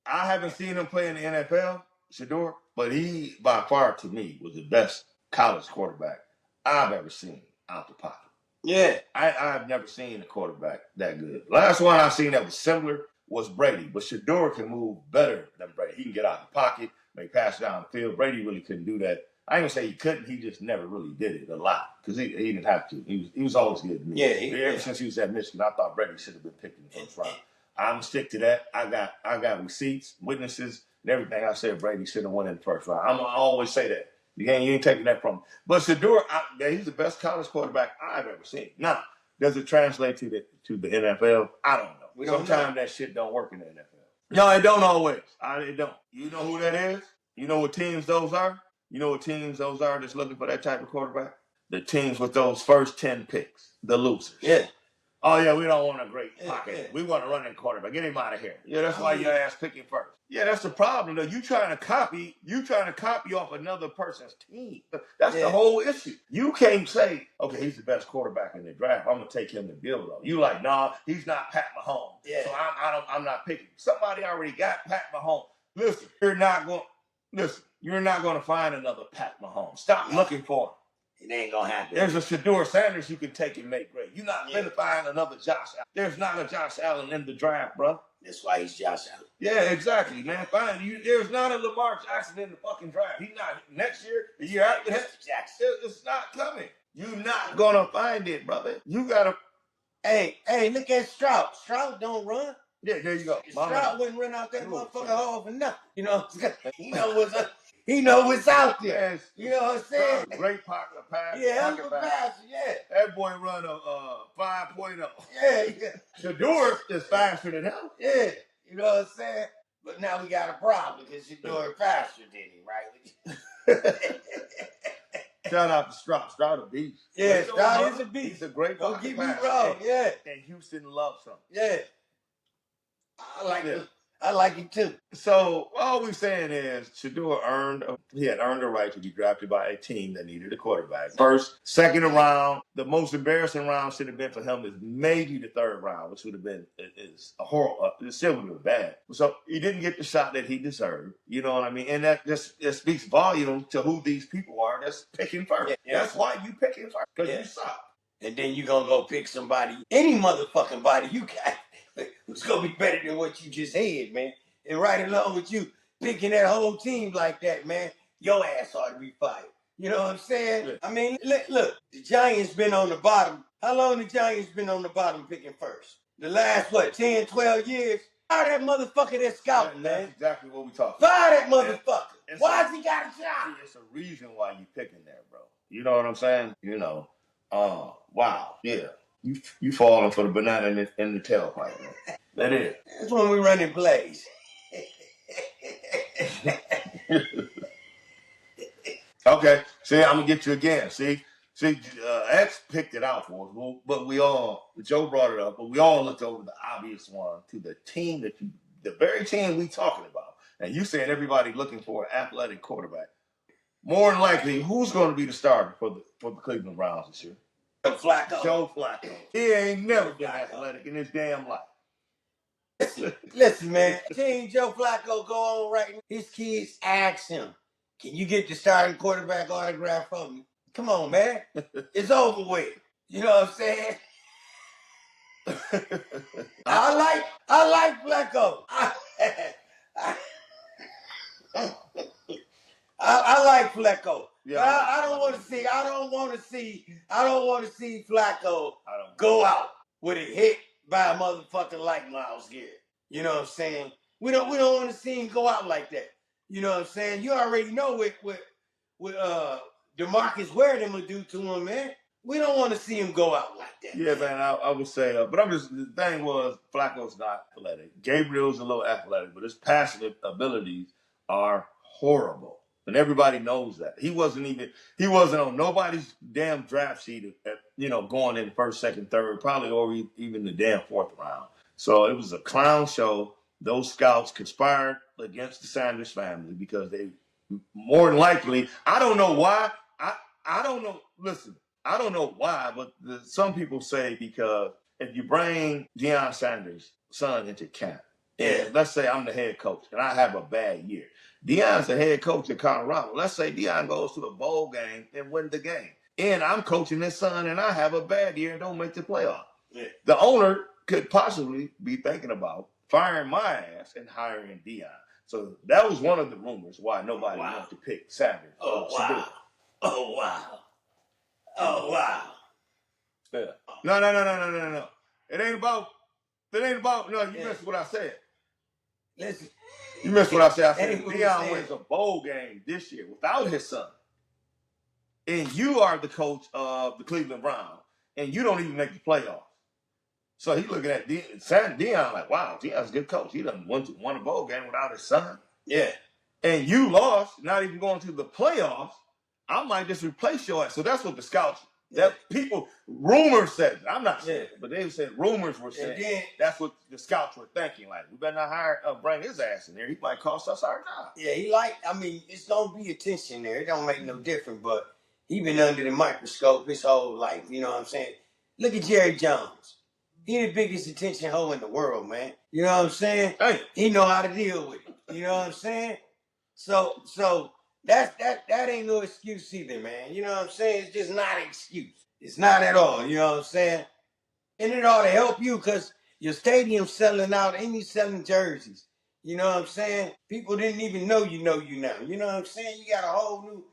I haven't seen him play in the NFL, Shador, but he, by far, to me, was the best college quarterback I've ever seen out the pocket. Yeah. I've never seen a quarterback that good. Last one I've seen that was similar was Brady, but Shador can move better than Brady. He can get out of the pocket, make pass down the field. Brady really couldn't do that. I ain't gonna say he couldn't. He just never really did it a lot because he didn't have to. He was always good to me. Ever since he was at Michigan, I thought Brady should have been picked in the first round. I'm gonna stick to that. I got receipts, witnesses, and everything. I said Brady should have won in the first round. I'm gonna always say that. You ain't taking that from him. But Shador, he's the best college quarterback I've ever seen. Now, does it translate to the NFL? I don't know. Sometimes that shit don't work in the NFL. No, it don't always. It don't. You know who that is? You know what teams those are? You know what teams those are that's looking for that type of quarterback? The teams with those first 10 picks, the losers. Yeah. Oh, yeah, we don't want a great pocket. Yeah. We want to run in quarterback. Get him out of here. Yeah, that's why your ass picking first. Yeah, that's the problem, though. You trying to copy off another person's team. That's the whole issue. You can't say, okay, he's the best quarterback in the draft. I'm going to take him to build on. You like, nah, he's not Pat Mahomes. Yeah. So I'm not picking. Somebody already got Pat Mahomes. Listen, you're not going to find another Pat Mahomes. Stop looking for him. It ain't gonna happen. There's a Shador Sanders you can take and make great. You're not gonna find another Josh Allen. There's not a Josh Allen in the draft, bro. That's why he's Josh Allen. Yeah, exactly, man. Fine. There's not a Lamar Jackson in the fucking draft. He's not next year, the year after that. Jackson. It's not coming. You're not gonna find it, brother. You gotta. Hey, look at Stroud. Stroud don't run. Yeah, there you go. Stroud wouldn't run out that motherfucker hole for nothing. You know, he know what's up. He know what's out there. Yes. You know what I'm saying? Great pocket pass. Yeah, I'm a passer. Yeah. That boy run a 5.0. Yeah. Shador is faster than him. Yeah. You know what I'm saying? But now we got a problem because Shador is faster than him, right? Shout out to Stroud. Stroud a beast. Yeah, Stroud is a beast. He's a great pocket passer. Don't get me wrong. Yeah. And Houston loves him. Yeah. I like him. I like him too. So all we're saying is Shador had earned the right to be drafted by a team that needed a quarterback. First, second round, the most embarrassing round should have been for him is maybe the third round, which would have been a horrible. It still would have been bad. So he didn't get the shot that he deserved. You know what I mean? And that just speaks volume to who these people are that's picking first. Yeah. That's why you picking first because you suck. And then you're gonna go pick somebody, any motherfucking body you got. It's gonna be better than what you just had, man. And right along with you picking that whole team like that, man, your ass ought to be fired. You know what I'm saying? Yeah. I mean, look, the Giants been on the bottom. How long the Giants been on the bottom picking first? The last, 10, 12 years? Fire that motherfucker that's scouting, man. That's exactly what we talking about. Fire that motherfucker. Why's he got a job? It's a reason why you picking there, bro. You know what I'm saying? You know. Wow. Yeah. You falling for the banana in the tailpipe, man. That is. That's when we running plays. Okay. See, I'm gonna get you again. See, X picked it out for us, but Joe brought it up, but we all looked over the obvious one to the team the very team we talking about, and you saying everybody looking for an athletic quarterback. More than likely, who's going to be the starter for the Cleveland Browns this year? Joe Flacco. He ain't never been athletic in his damn life. Listen, man. Seeing Joe Flacco go on right now, his kids ask him, can you get the starting quarterback autograph from me? Come on, man. It's over with. You know what I'm saying? I like Flacco. I like Flacco. Yeah, I don't want to see. I don't want to see Flacco go out with a hit by a motherfucker like Miles Garrett. You know what I'm saying? We don't want to see him go out like that. You know what I'm saying? You already know what DeMarcus Ware them would do to him, man. We don't want to see him go out like that. Yeah, man, I would say, but the thing was, Flacco's not athletic. Gabriel's a little athletic, but his passing abilities are horrible. And everybody knows that. He wasn't on nobody's damn draft sheet going in the first, second, third, probably or even the damn fourth round. So it was a clown show. Those scouts conspired against the Sanders family because they more than likely, I don't know why. I don't know. Listen, I don't know why, but some people say because if you bring Deion Sanders' son into camp, and let's say I'm the head coach and I have a bad year. Deion's the head coach in Colorado. Let's say Deion goes to a bowl game and wins the game. And I'm coaching his son and I have a bad year and don't make the playoff. Yeah. The owner could possibly be thinking about firing my ass and hiring Deion. So that was one of the rumors why nobody wanted to pick Sanders. Oh, wow. Oh, wow. Oh, wow. Yeah. No. It ain't about, no, you missed what I said. Listen. You missed what I said. I said Deion wins a bowl game this year without his son. And you are the coach of the Cleveland Browns, and you don't even make the playoffs. So he's looking at Deion like, wow, Deion's a good coach. He done won a bowl game without his son. Yeah. And you lost, not even going to the playoffs. I might just replace your ass. So that's what the scouts, rumors said. I'm not saying it, but they said rumors were saying. That's what the scouts were thinking. Like, we better not bring his ass in there. He might cost us our job. Yeah, it's going to be attention there. It don't make no difference, but he been under the microscope his whole life. You know what I'm saying? Look at Jerry Jones. He the biggest attention hoe in the world, man. You know what I'm saying? Hey. He know how to deal with it. You know what I'm saying? So that ain't no excuse either, man. You know what I'm saying? It's just not an excuse. It's not at all. You know what I'm saying? And it ought to help you because your stadium's selling out and you selling jerseys. You know what I'm saying? People didn't even know you now. You know what I'm saying? You got a whole new.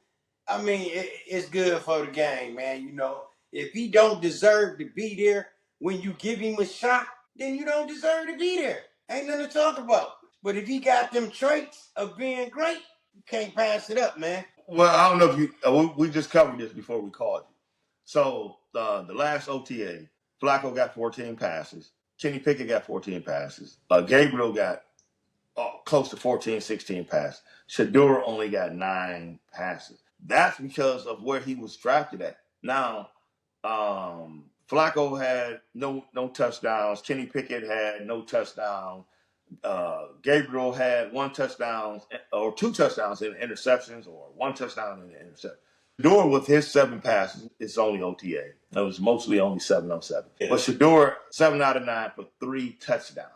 It's good for the game, man. You know, if he don't deserve to be there when you give him a shot, then you don't deserve to be there. Ain't nothing to talk about. But if he got them traits of being great, you can't pass it up, man. Well, I don't know if you. We just covered this before we called you. So the last OTA, Flacco got 14 passes. Kenny Pickett got 14 passes. Gabriel got close to 14, 16 passes. Shador only got 9 passes. That's because of where he was drafted at. Now, Flacco had no touchdowns. Kenny Pickett had no touchdowns. Gabriel had 1 touchdown or 2 touchdowns in interceptions or 1 touchdown in the interception. Shador with his 7 passes, it's only OTA. It was mostly only 7 on 7. Yeah. But Shador 7 out of 9 for 3 touchdowns,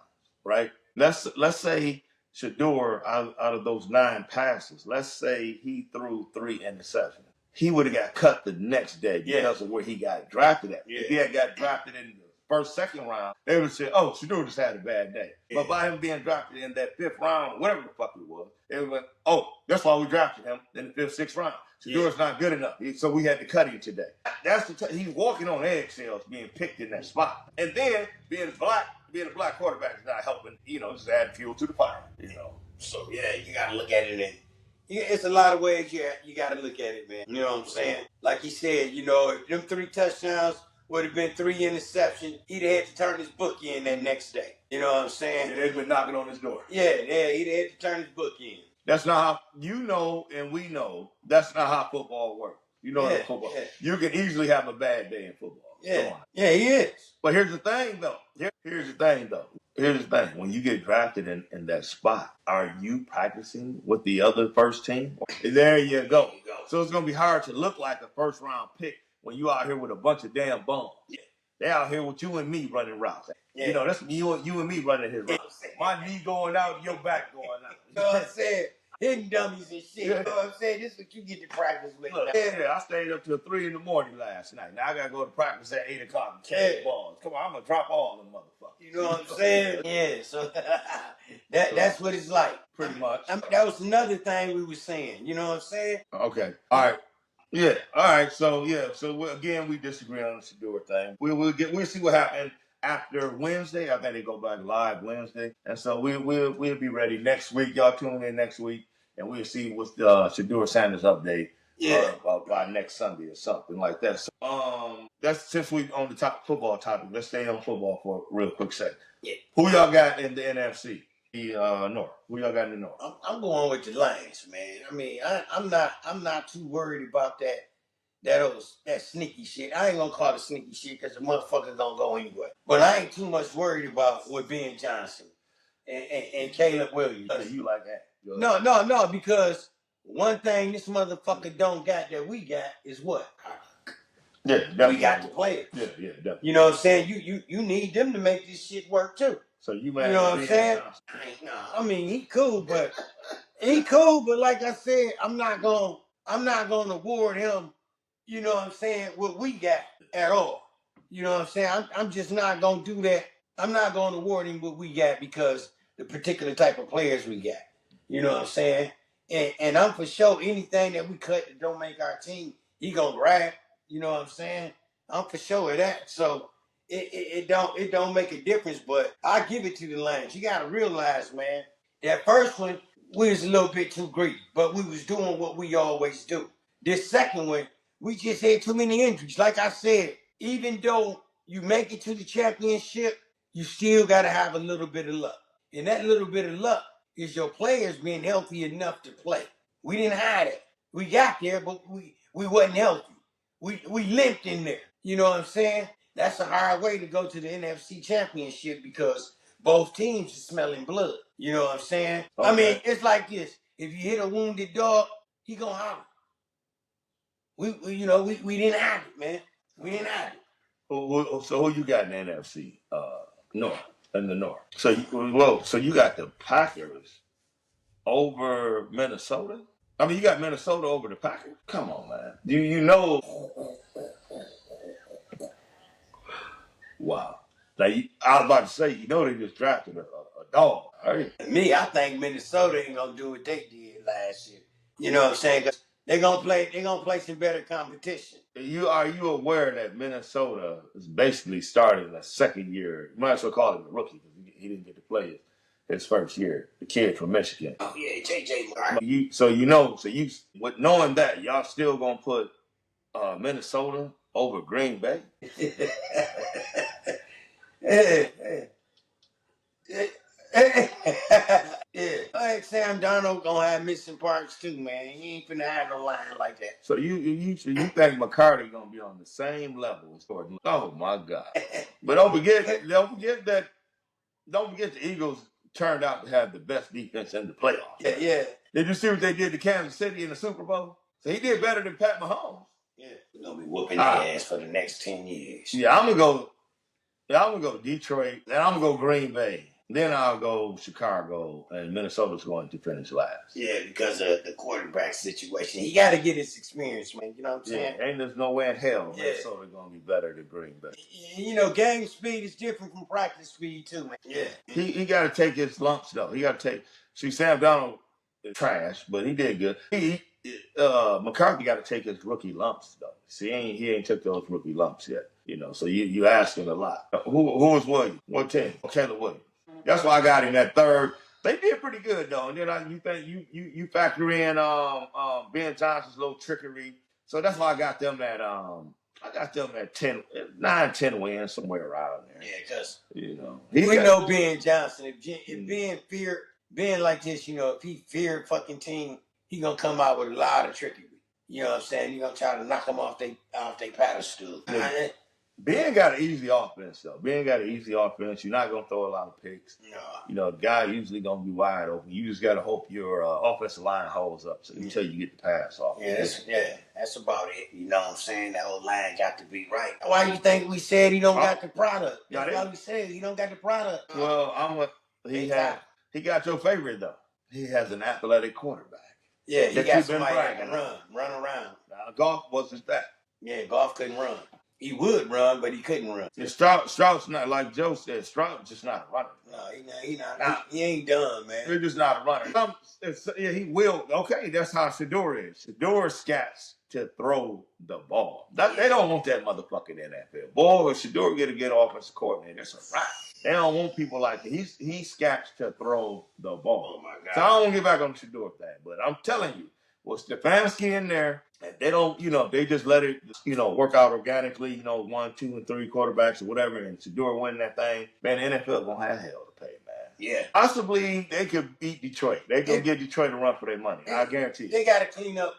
right? Let's say Shador out of those 9 passes, let's say he threw 3 interceptions. He would have got cut the next day because of where he got drafted at. Yeah. If he had got drafted in the first, second round, they would have said, oh, Shador just had a bad day. Yeah. But by him being drafted in that 5th round, whatever the fuck it was, they went, oh, that's why we drafted him in the 5th, 6th round. Shador's not good enough, so we had to cut him today. That's he's walking on eggshells being picked in that spot. And then being a black quarterback is not helping, just add fuel to the fire, So, yeah, you got to look at it it's a lot of ways you got to look at it, man. You know what I'm saying? Like he said, if them 3 touchdowns would have been 3 interceptions, he'd have had to turn his book in that next day. You know what I'm saying? Yeah, they've been knocking on his door. Yeah, he'd have had to turn his book in. That's not how, and we know, that's not how football works. That football. Yeah. You can easily have a bad day in football. Yeah, he is. But here's the thing, though. When you get drafted in that spot, are you practicing with the other first team? There you go. So it's going to be hard to look like a first-round pick when you out here with a bunch of damn bums. Yeah. They out here with you and me running routes. Yeah. That's you and me running his routes. My knee going out, your back going out. You know what I'm saying? hitting dummies and shit. Yeah. You know what I'm saying? This is what you get to practice with. Look, yeah, I stayed up till 3 in the morning last night. Now I gotta go to practice at 8 o'clock and catch balls. Come on, I'm gonna drop all them motherfuckers. You know what I'm saying? Yeah, so that's what it's like. Pretty much. That was another thing we were saying. You know what I'm saying? Okay. All right. Yeah. All right. So again, we disagree on the Shador thing. We'll see what happens after Wednesday. I think they go back live Wednesday, and so we'll be ready next week. Y'all tune in next week, and we'll see what's the Shador Sanders update. Yeah. By next Sunday or something like that. So, that's since we on the football topic. Let's stay on football for a real quick second. Yeah. Who y'all got in the NFC? North. Who y'all got in the North? I'm going with the Lions, man. I mean, I'm not too worried about that sneaky shit. I ain't gonna call it sneaky shit because the motherfucker's gonna go anyway. But I ain't too much worried about with Ben Johnson and Caleb Williams. You like that? No, because one thing this motherfucker don't got that we got is what? Yeah, definitely. We got the players. Yeah, definitely. You know what I'm saying? You need them to make this shit work too. So you know what I'm saying? I mean, he cool, but like I said, I'm not gonna award him, you know what I'm saying, what we got at all. You know what I'm saying? I'm just not gonna do that. I'm not gonna award him what we got because the particular type of players we got. You know what I'm saying? And I'm for sure anything that we cut that don't make our team, he gonna grab. You know what I'm saying? I'm for sure of that. So it don't make a difference, but I give it to the Lions. You gotta realize, man, that first one we was a little bit too greedy, but we was doing what we always do. This second one, we just had too many injuries. Like I said, even though you make it to the championship, you still gotta have a little bit of luck. And that little bit of luck is your players being healthy enough to play. We didn't have it. We got there, but we wasn't healthy. We limped in there. You know what I'm saying? That's a hard way to go to the NFC Championship because both teams are smelling blood. You know what I'm saying? Okay. I mean, it's like this. If you hit a wounded dog, he gonna holler. We didn't have it, man. We didn't have it. So who you got in the NFC North? In the North. So you got the Packers over Minnesota? I mean, you got Minnesota over the Packers? Come on, man. You know. Wow. Like, I was about to say, you know they just drafted a dog, right? Me, I think Minnesota ain't gonna do what they did last year. You know what I'm saying? Cause they're gonna play some better competition. Are you aware that Minnesota is basically starting a second year? You might as well call him a rookie because he didn't get to play his first year. The kid from Michigan. Oh yeah, JJ. So with knowing that, y'all still gonna put Minnesota over Green Bay? Yeah. Like Sam Darnold gonna have missing parts too, man. He ain't finna have no line like that. So you think McCarthy gonna be on the same level as Jordan? Oh my God! But don't forget the Eagles turned out to have the best defense in the playoffs. Yeah. Did you see what they did to Kansas City in the Super Bowl? So he did better than Pat Mahomes. Yeah, we're gonna be whooping their ass for the next 10 years. Yeah, I'm gonna go Detroit, then I'm gonna go Green Bay. Then I'll go Chicago, and Minnesota's going to finish last. Yeah, because of the quarterback situation. He got to get his experience, man. You know what I'm saying? Yeah, ain't there's no way in hell Minnesota's going to be better than Green Bay. You know, game speed is different from practice speed, too, man. Yeah. He got to take his lumps, though. He got to take... See, Sam Donald is trash, but he did good. McCarthy got to take his rookie lumps, though. See, he ain't took those rookie lumps yet. You know, so you asking a lot. Who was Williams? What team? Caleb Williams. That's why I got him at third. They did pretty good though. And then you think you factor in Ben Johnson's little trickery. So that's why I got them at 9-10 wins, somewhere around there. Yeah, because we know Ben Johnson. If Ben like this, if he feared fucking team, he gonna come out with a lot of trickery. You know what I'm saying? He gonna try to knock them off they pedestal. Ben got an easy offense, though. You're not going to throw a lot of picks. No. The guy usually going to be wide open. You just got to hope your offensive line holds up until you get the pass off. Yeah, that's about it. You know what I'm saying? That old line got to be right. Why you think we said he don't got the product? That's why we said he don't got the product. Well, he got your favorite, though. He has an athletic quarterback. Yeah, he that got you've been somebody that bragging can on. run around. Now, Goff wasn't that. Yeah, Goff couldn't run. He would run, but he couldn't run. And Stroud's not, like Joe said, Stroud's just not a runner. No, he not. He ain't done, man. He's just not a runner. Yeah, he will. Okay, that's how Shador is. Shador scats to throw the ball. They don't want that motherfucker in the NFL. Boy, if Shador get offensive coordinator, that's a wrap. They don't want people like that. He scats to throw the ball. Oh my God. So I don't want to get back on the Shador thing, but I'm telling you, with Stefanski in there, and they don't, they just let it, work out organically, 1, 2, and 3 quarterbacks or whatever, and Shador win that thing, man, the NFL gonna have hell to pay, man. Yeah. Possibly they could beat Detroit. They could get Detroit a run for their money. I guarantee you. They gotta clean up.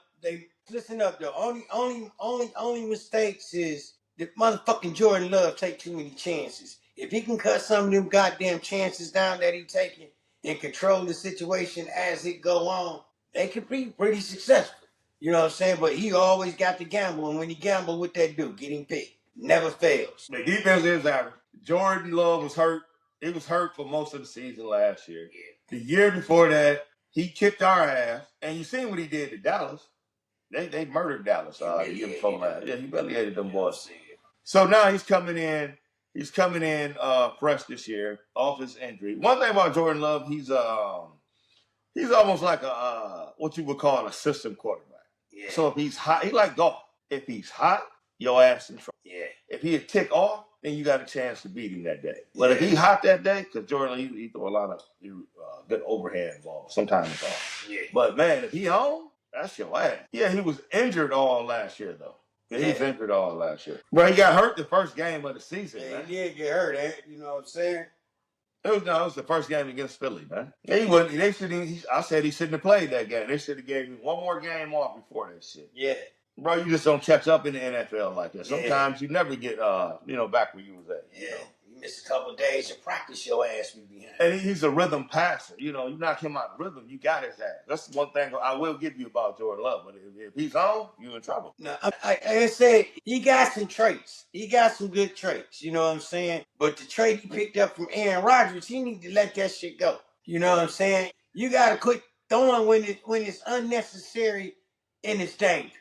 Listen up though. Only mistakes is that motherfucking Jordan Love take too many chances. If he can cut some of them goddamn chances down that he taking and control the situation as it go on, they could be pretty successful. You know what I'm saying? But he always got to gamble, and when he gamble, what that do? Get him picked. Never fails. The defense is average. Jordan Love was hurt. He was hurt for most of the season last year. Yeah. The year before that, he kicked our ass, and you seen what he did to Dallas. They murdered Dallas. The year before last. Yeah, he humiliated them boys. So now he's coming in. He's coming in fresh this year off his injury. One thing about Jordan Love, he's almost like a what you would call a system quarterback. Yeah. So if he's hot, he like golf. If he's hot, your ass in trouble. Yeah. If he tick off, then you got a chance to beat him that day. But if he hot that day, because Jordan, he throw a lot of good overhand balls. Sometimes it's off. Yeah. But man, if he on, that's your ass. Yeah, he was injured all last year though. Yeah, he was injured all last year. Bro, he got hurt the first game of the season, man. He did get hurt, you know what I'm saying? It was the first game against Philly, man. He wouldn't. I said he shouldn't have played that game. They should have gave him one more game off before that shit. Yeah. Bro, you just don't catch up in the NFL like that. Sometimes you never get, back where you was at. Yeah. You miss a couple of days of practice, your ass be behind. And he's a rhythm passer. You knock him out of rhythm, you got his ass. That's one thing I will give you about Jordan Love. But if he's on, you in trouble. No, I said he got some traits. He got some good traits. You know what I'm saying? But the trait he picked up from Aaron Rodgers, he need to let that shit go. You know what I'm saying? You got to quit throwing when it's unnecessary and it's dangerous.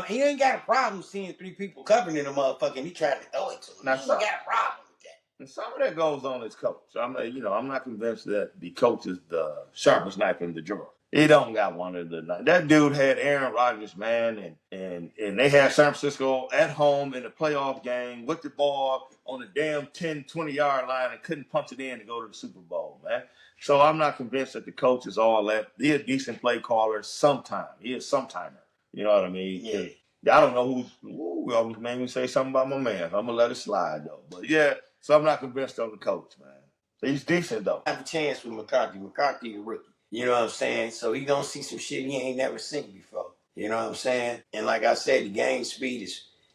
He ain't got a problem seeing 3 people covering in a motherfucker and he tried to throw it to him. He ain't got a problem with that. And some of that goes on as coach. I'm not convinced that the coach is the sharpest knife in the drawer. He don't got one of the knives. That dude had Aaron Rodgers, man, and they had San Francisco at home in the playoff game with the ball on the damn 10, 20-yard line and couldn't punch it in to go to the Super Bowl, man. So I'm not convinced that the coach is all that. He's a decent play caller sometime. He is sometimer. You know what I mean? Yeah. I don't know who always made me say something about my man. I'm going to let it slide, though. But, yeah, so I'm not convinced on the coach, man. He's decent, though. I have a chance with McCarthy. McCarthy a rookie. You know what I'm saying? So he going to see some shit he ain't never seen before. You know what I'm saying? And like I said, the game speed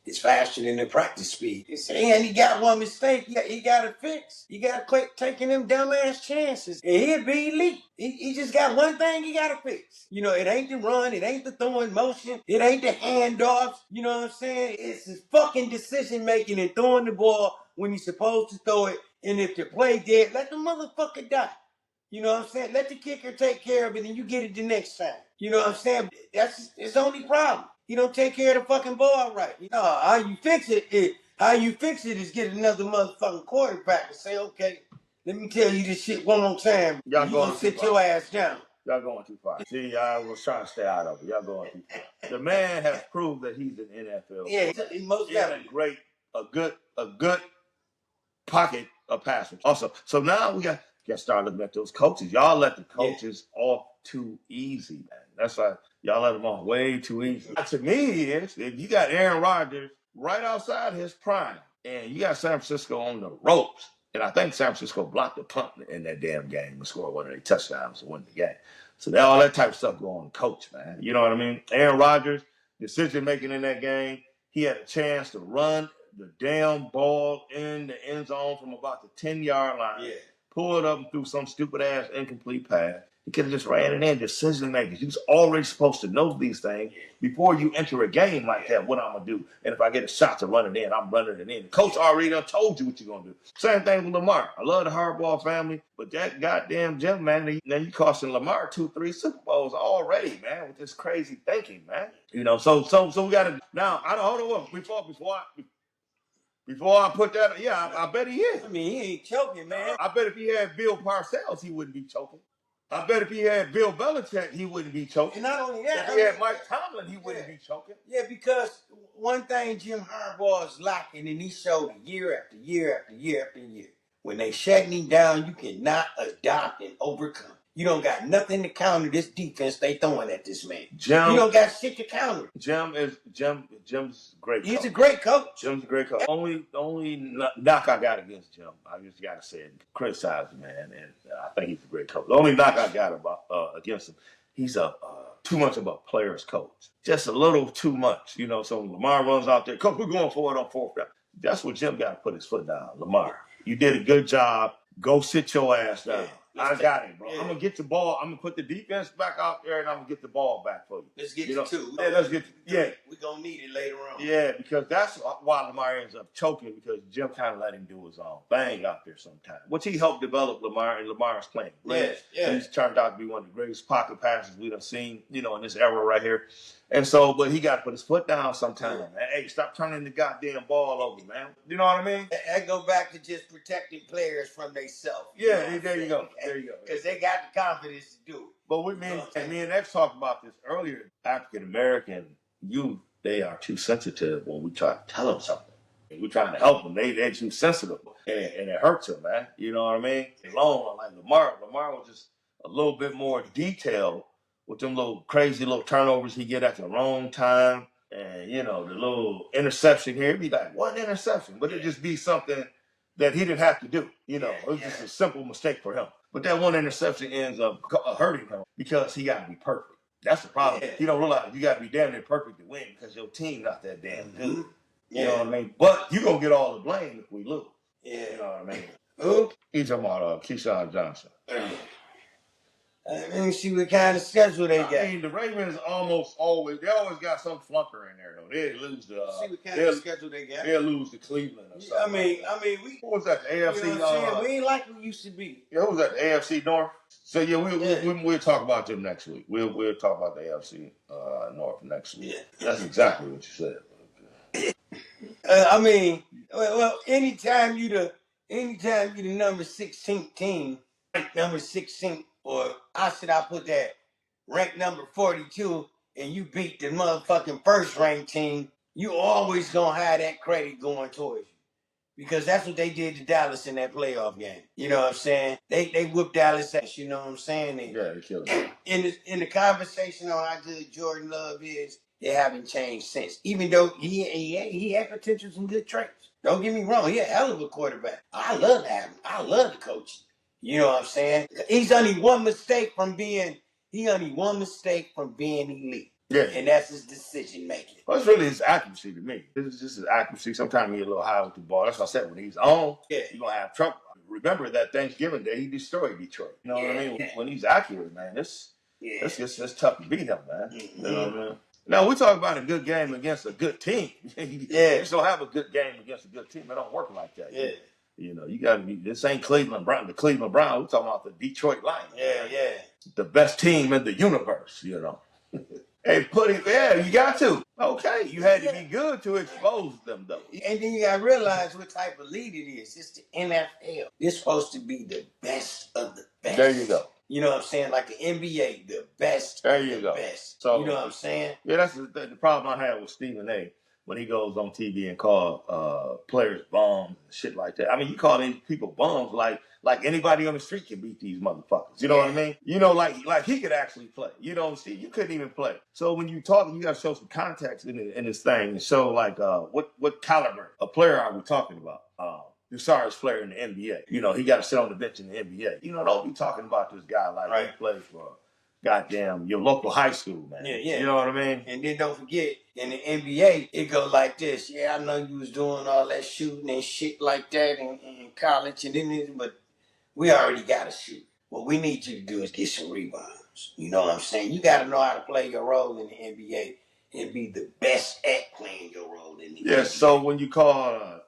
is faster than the practice speed. And he got one mistake. He got to fix. You got to quit taking them dumbass chances. And he'll be elite. He just got one thing he got to fix. It ain't the run. It ain't the throwing motion. It ain't the handoffs. You know what I'm saying? It's his fucking decision making and throwing the ball when he's supposed to throw it. And if the play dead, let the motherfucker die. You know what I'm saying? Let the kicker take care of it and you get it the next time. You know what I'm saying? That's his only problem. He don't take care of the fucking ball right. How you fix it is get another motherfucking quarterback and say, okay, let me tell you this shit one more time. Y'all gonna sit your ass down. Y'all going too far. See, I was trying to stay out of it. Y'all going too far. The man has proved that he's an NFL. Yeah, he most definitely. A good pocket of passing. Also, so now we got to start looking at those coaches. Y'all let the coaches off too easy, man. That's why y'all let them off way too easy. To me, if you got Aaron Rodgers right outside his prime, and you got San Francisco on the ropes, and I think San Francisco blocked the punt in that damn game and scored one of their touchdowns to win the game. So all that type of stuff go on coach, man. You know what I mean? Aaron Rodgers, decision making in that game, he had a chance to run the damn ball in the end zone from about the 10-yard line. Yeah. pulled up and threw some stupid ass incomplete pass. He could have just ran it in. Decision makers. You're already supposed to know these things before you enter a game like that. What I'm gonna do, and if I get a shot to run it in, I'm running it in. The coach already done told you what you're gonna do. Same thing with Lamar. I love the hardball family, but that goddamn Jim, man, now you costing Lamar 2-3 Super Bowls already, man, with this crazy thinking, man. You know, so we gotta now. I don't hold on before I put that. Yeah, I bet he is. I mean, he ain't choking, man. I bet if he had Bill Parcells, he wouldn't be choking. I bet if he had Bill Belichick, he wouldn't be choking. And not only that, if he had Mike Tomlin, he wouldn't be choking. Yeah, because one thing Jim Harbaugh is lacking, and he showed it year after year after year after year. When they shutting him down, you cannot adopt and overcome. You don't got nothing to counter this defense they throwing at this man. Jim, you don't got shit to counter. Jim's great. He's a great coach. Jim's a great coach. Only knock I got against Jim, I just gotta say it, criticize him, man, and I think he's a great coach. The only knock I got against him, he's too much of a player's coach. Just a little too much, you know. So Lamar runs out there, coach, we're going for it on fourth down. That's what Jim got to put his foot down. Lamar, you did a good job. Go sit your ass down. Yeah. I got it, bro. Yeah. I'm gonna get the ball. I'm gonna put the defense back out there, and I'm gonna get the ball back for you. Let's get you two. Yeah, let's get. Yeah, we're gonna need it later on. Yeah, because that's why Lamar ends up choking, because Jim kind of let him do his own thing out there sometimes, which he helped develop Lamar, and Lamar's playing. Yeah. He's turned out to be one of the greatest pocket passers we've seen, you know, in this era right here. And so, but he got to put his foot down sometime, man. Hey, stop turning the goddamn ball over, man. You know what I mean? That go back to just protecting players from themselves. Yeah, there you go. There you go. Because they got the confidence to do it. But me and X talked about this earlier. African American youth, they are too sensitive when we try to tell them something. We're trying to help them. They're too sensitive, and it hurts them, man. You know what I mean? Alone, like Lamar was just a little bit more detailed with them little crazy little turnovers he get at the wrong time. And, you know, the little interception here, it'd be like one interception, but it'd just be something that he didn't have to do. You know, it was just a simple mistake for him. But that one interception ends up hurting him because he got to be perfect. That's the problem. Yeah. You don't realize you got to be damn near perfect to win because your team not that damn good. You know what I mean? But you going to get all the blame if we lose. Yeah. You know what I mean? Who? He's talking about Keyshawn Johnson. Let me see what kind of schedule they got. I mean, the Ravens always got some flunker in there though. They lose the. See what kind of schedule they got. They'll lose to Cleveland or something. I mean, we. What was that? The AFC. You know what I'm saying? We ain't like we used to be. Yeah, what was that? The AFC North. So yeah, we'll talk about them next week. We'll talk about the AFC North next week. Yeah. That's exactly what you said. I mean, well, anytime you the number 16 team, number 16. Or I put that ranked number 42 and you beat the motherfucking first ranked team, you always gonna have that credit going towards you. Because that's what they did to Dallas in that playoff game. You know what I'm saying? They whooped Dallas ass, you know what I'm saying? And yeah, they killed him. In the conversation on how good Jordan Love is, they haven't changed since. Even though he had potential and good traits. Don't get me wrong, he a hell of a quarterback. I love him. I love the coaching. You know what I'm saying? He's only one mistake from being elite. Yeah. And that's his decision making. Well, it's really his accuracy to me. This is just his accuracy. Sometimes he get a little high with the ball. That's what I said. When he's on, you're going to have trouble. Remember that Thanksgiving Day, he destroyed Detroit. You know what I mean? Yeah. When he's accurate, man, it's tough to beat him, man. Mm-hmm. You know what I mean? Now, we talk about a good game against a good team. You just don't have a good game against a good team. It don't work like that. Yeah. You know, you got to be. This ain't Cleveland Brown. The Cleveland Browns. We're talking about the Detroit Lions. Yeah. The best team in the universe. You know. Hey, you got to. Okay, you had to be good to expose them, though. And then you got to realize what type of league it is. It's the NFL. It's supposed to be the best of the best. There you go. You know what I'm saying? Like the NBA, the best. There you go. Best. So, you know what I'm saying? Yeah, that's the problem I had with Stephen A. When he goes on TV and call players bums and shit like that. I mean, you call these people bums like anybody on the street can beat these motherfuckers. You know what I mean? You know, like he could actually play. You know, see, you couldn't even play. So when you talk, you got to show some context in this thing and show like what caliber of player are we talking about? The sorriest player in the NBA. You know, he got to sit on the bench in the NBA. You know, don't be talking about this guy like he plays for goddamn your local high school, man. Yeah. You know what I mean? And then don't forget, in the NBA, it goes like this. Yeah, I know you was doing all that shooting and shit like that in college, and then but We already got a shooter. What we need you to do is get some rebounds. You know what I'm saying? You got to know how to play your role in the NBA and be the best at playing your role in the NBA. Yeah, so when you call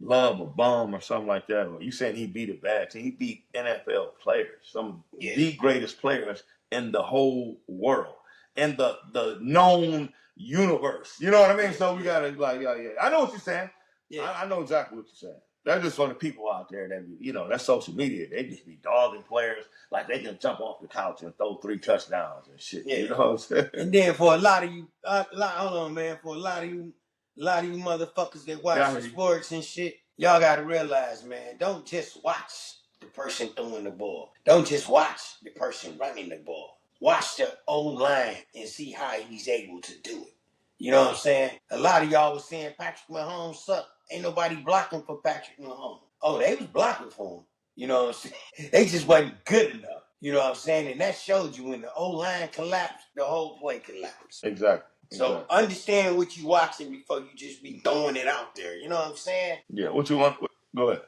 Love a bum or something like that, or you saying he beat a bad team, he beat NFL players, some of the greatest players in the whole world, in the known universe. You know what I mean? So we gotta yeah. I know what you're saying. Yeah. I know exactly what you're saying. That's just for the people out there that that's social media. They just be dogging players like they can jump off the couch and throw 3 touchdowns and shit. Yeah. You know what I'm saying? And then for a lot of you, hold on, man. For a lot of you motherfuckers that watch sports and shit, y'all gotta realize, man, don't just watch the person throwing the ball. Don't just watch the person running the ball. Watch the O-line and see how he's able to do it. You know what I'm saying? A lot of y'all was saying Patrick Mahomes sucked. Ain't nobody blocking for Patrick Mahomes. Oh, they was blocking for him. You know what I'm saying? They just wasn't good enough. You know what I'm saying? And that showed you when the O-line collapsed, the whole play collapsed. Exactly. So understand what you watching before you just be throwing it out there. You know what I'm saying? Yeah, what you want? Go ahead.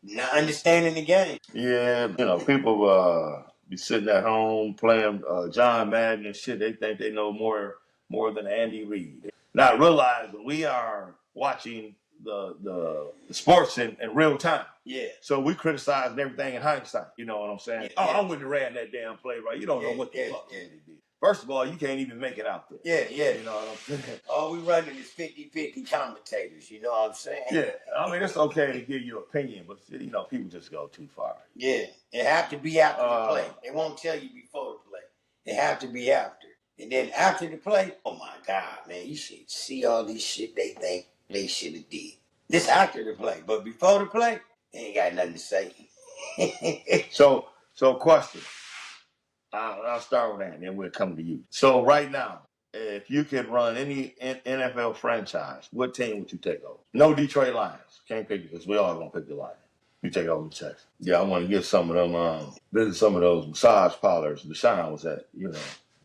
Not understanding the game. Yeah, people be sitting at home playing John Madden and shit. They think they know more than Andy Reid. Not realizing we are watching the sports in real time. Yeah. So we criticizing everything in hindsight. You know what I'm saying? Yeah, I wouldn't have ran that damn play right. You don't know what the fuck Andy did. First of all, you can't even make it out there. Yeah. You know what I'm saying? All we running is 50-50 commentators. You know what I'm saying? Yeah. I mean, it's okay to give your opinion, but people just go too far. Yeah. It have to be after the play. They won't tell you before the play. It have to be after. And then after the play, oh my God, man, you should see all these shit they think they should have did. This after the play, but before the play, they ain't got nothing to say. So question. I'll start with that, and then we'll come to you. So right now, if you could run any NFL franchise, what team would you take over? No Detroit Lions. Can't pick it because we all gonna pick the Lions. You take over the Texans. Yeah, I want to get some of them. Visit some of those massage parlors Deshaun was at.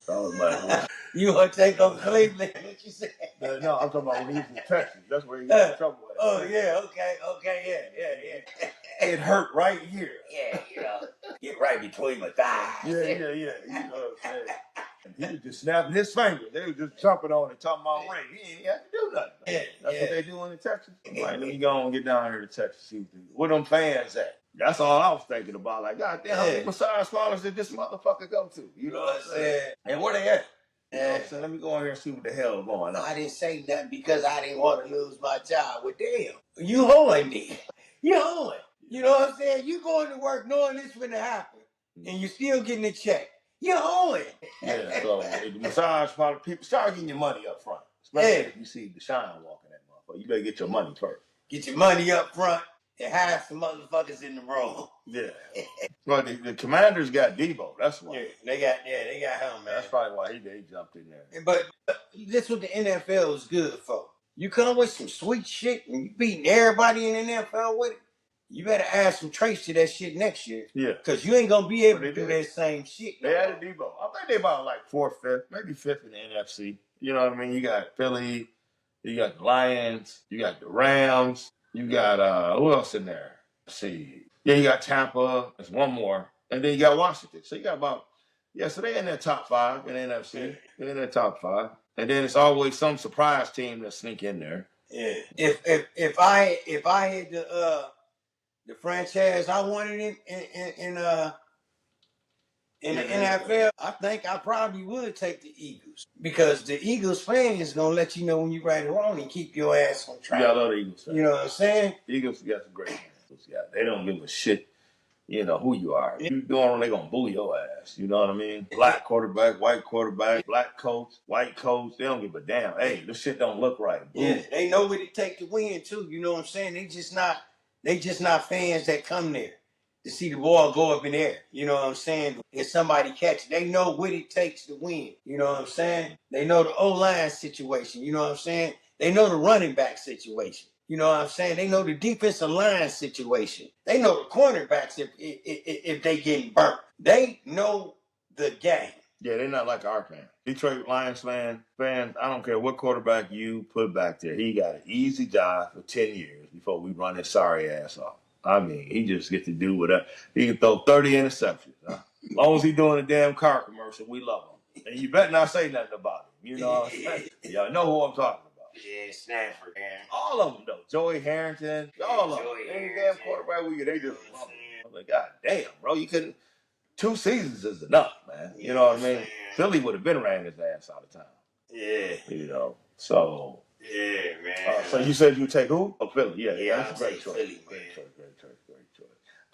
So I was like, you want to take over Cleveland? What you say? No, I'm talking about when he was in Texas. That's where he got in trouble with. Oh yeah, okay, yeah. It hurt right here. Yeah, get right between my thighs. Yeah. You know what I'm saying? He was just snapping his fingers. They were just jumping on it, talking about rain. He ain't have to do nothing. Yeah, that's what they doing in Texas. Right, let me go and get down here to Texas. See where them fans at. That's all I was thinking about. Like, God damn, how many massage parlors did this motherfucker go to? You know what I'm saying? And where they at? You know what I'm saying? Let me go in here and see what the hell is going on. I didn't say nothing because I didn't want to lose my job. Well, damn, you hoeing me. You hoeing. You know what I'm saying? You going to work knowing this finna happen, and you still getting a check. You hoeing. Yeah, so the massage parlor people start getting your money up front. Especially if you see Deshaun walking that motherfucker. You better get your money first. Get your money up front and have some motherfuckers in the room. Yeah. Well, the Commanders got Debo. That's why. Yeah, they got him, man. That's probably why they jumped in there. But that's what the NFL is good for. You come with some sweet shit and you beating everybody in the NFL with it. You better add some traits to that shit next year. Yeah. Because you ain't going to be able to do that same shit. They added Debo. I think they about like 4th, 5th, maybe 5th in the NFC. You know what I mean? You got Philly, you got the Lions, you got the Rams, you got, who else in there? Let's see. Yeah, you got Tampa. There's one more. And then you got Washington. So you got so they're in that top 5 in the NFC. They're in that top 5. And then it's always some surprise team that sneak in there. Yeah. If I had the franchise I wanted in the NFL, I think I probably would take the Eagles. Because the Eagles fan is going to let you know when you're right or wrong and keep your ass on track. Yeah, I love the Eagles fan. You know what I'm saying? The Eagles got some great fans. Yeah, they don't give a shit, who you are. If you doing them, they going to bully your ass. You know what I mean? Black quarterback, white quarterback, black coach, white coach. They don't give a damn. Hey, this shit don't look right. Yeah, they know what it takes to win, too. You know what I'm saying? They just not fans that come there to see the ball go up in the air. You know what I'm saying? And somebody catch it. They know what it takes to win. You know what I'm saying? They know the O-line situation. You know what I'm saying? They know the running back situation. You know what I'm saying? They know the defensive line situation. They know the cornerbacks if they getting burnt. They know the game. Yeah, they're not like our fans. Detroit Lions fans, I don't care what quarterback you put back there. He got an easy job for 10 years before we run his sorry ass off. I mean, he just gets to do whatever. He can throw 30 interceptions. Huh? As long as he's doing a damn car commercial, we love him. And you better not say nothing about him. You know what I'm saying? Y'all know who I'm talking about. Yeah, Stanford, man. All of them, though. Joey Harrington. All of them. Any damn quarterback we get, they just love him. I was like, God damn, bro. You couldn't. 2 seasons is enough, man. You know what I mean? Philly would have been ran his ass out of town. Yeah. You know, so. Yeah, man. So you said you take who? Oh, Philly. Yeah, Yeah, that's a great choice. Philly, great choice.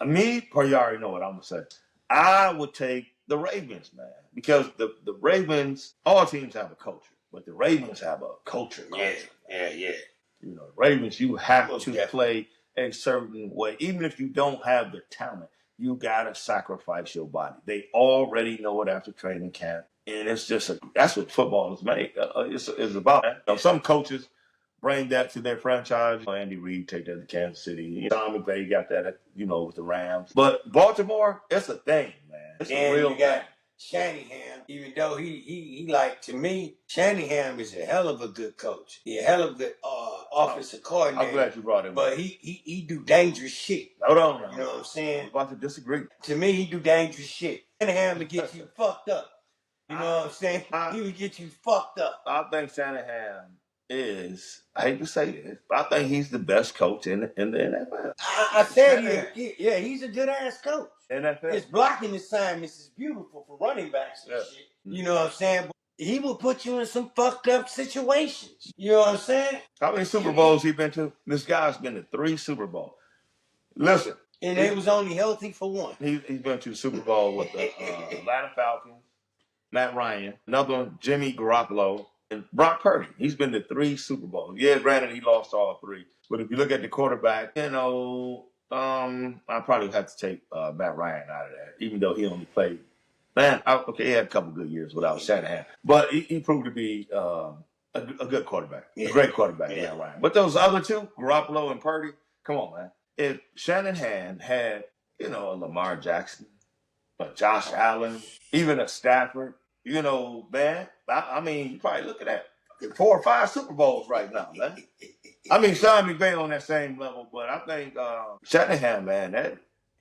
Me, you already know what I'm gonna say. I would take the Ravens, man, because the Ravens, all teams have a culture, but the Ravens have a culture. Yeah. You know, Ravens, you have to play a certain way, even if you don't have the talent. You gotta sacrifice your body. They already know it after training camp, and it's just that's what football is made. It's about. You know, some coaches bring that to their franchise. Andy Reid take that to Kansas City. Tom McVay got that, with the Rams. But Baltimore, it's a thing, man. It's a real you got Shanahan, even though he like, to me, Shanahan is a hell of a good coach. He a hell of a good offensive coordinator. I'm glad you brought him. But he do dangerous shit. Hold on now. You know what I'm saying? I'm about to disagree. To me, he do dangerous shit. Shanahan would get you fucked up. You know what I'm saying? He would get you fucked up. I think Shanahan is, I hate to say this, but I think he's the best coach in the NFL. I said he's a good ass coach. NFL. His blocking assignments is beautiful for running backs and shit. You know what I'm saying? But he will put you in some fucked up situations. You know what I'm saying? How many Super Bowls he been to? This guy's been to 3 Super Bowls. Listen. And he was only healthy for 1. He's been to the Super Bowl with the Atlanta Falcons, Matt Ryan, another one, Jimmy Garoppolo, and Brock Purdy. He's been to 3 Super Bowls. Yeah, granted, he lost all 3. But if you look at the quarterback, I probably have to take Matt Ryan out of that, even though he only played. Man, he had a couple good years without Shanahan. But he proved to be a good quarterback, a great quarterback, Matt Ryan. But those other 2, Garoppolo and Purdy, come on, man. If Shanahan had, a Lamar Jackson, a Josh Allen, even a Stafford, man, I mean, you probably looking at 4 or 5 Super Bowls right now, man. I mean, Sean McVay on that same level, but I think Shanahan, man,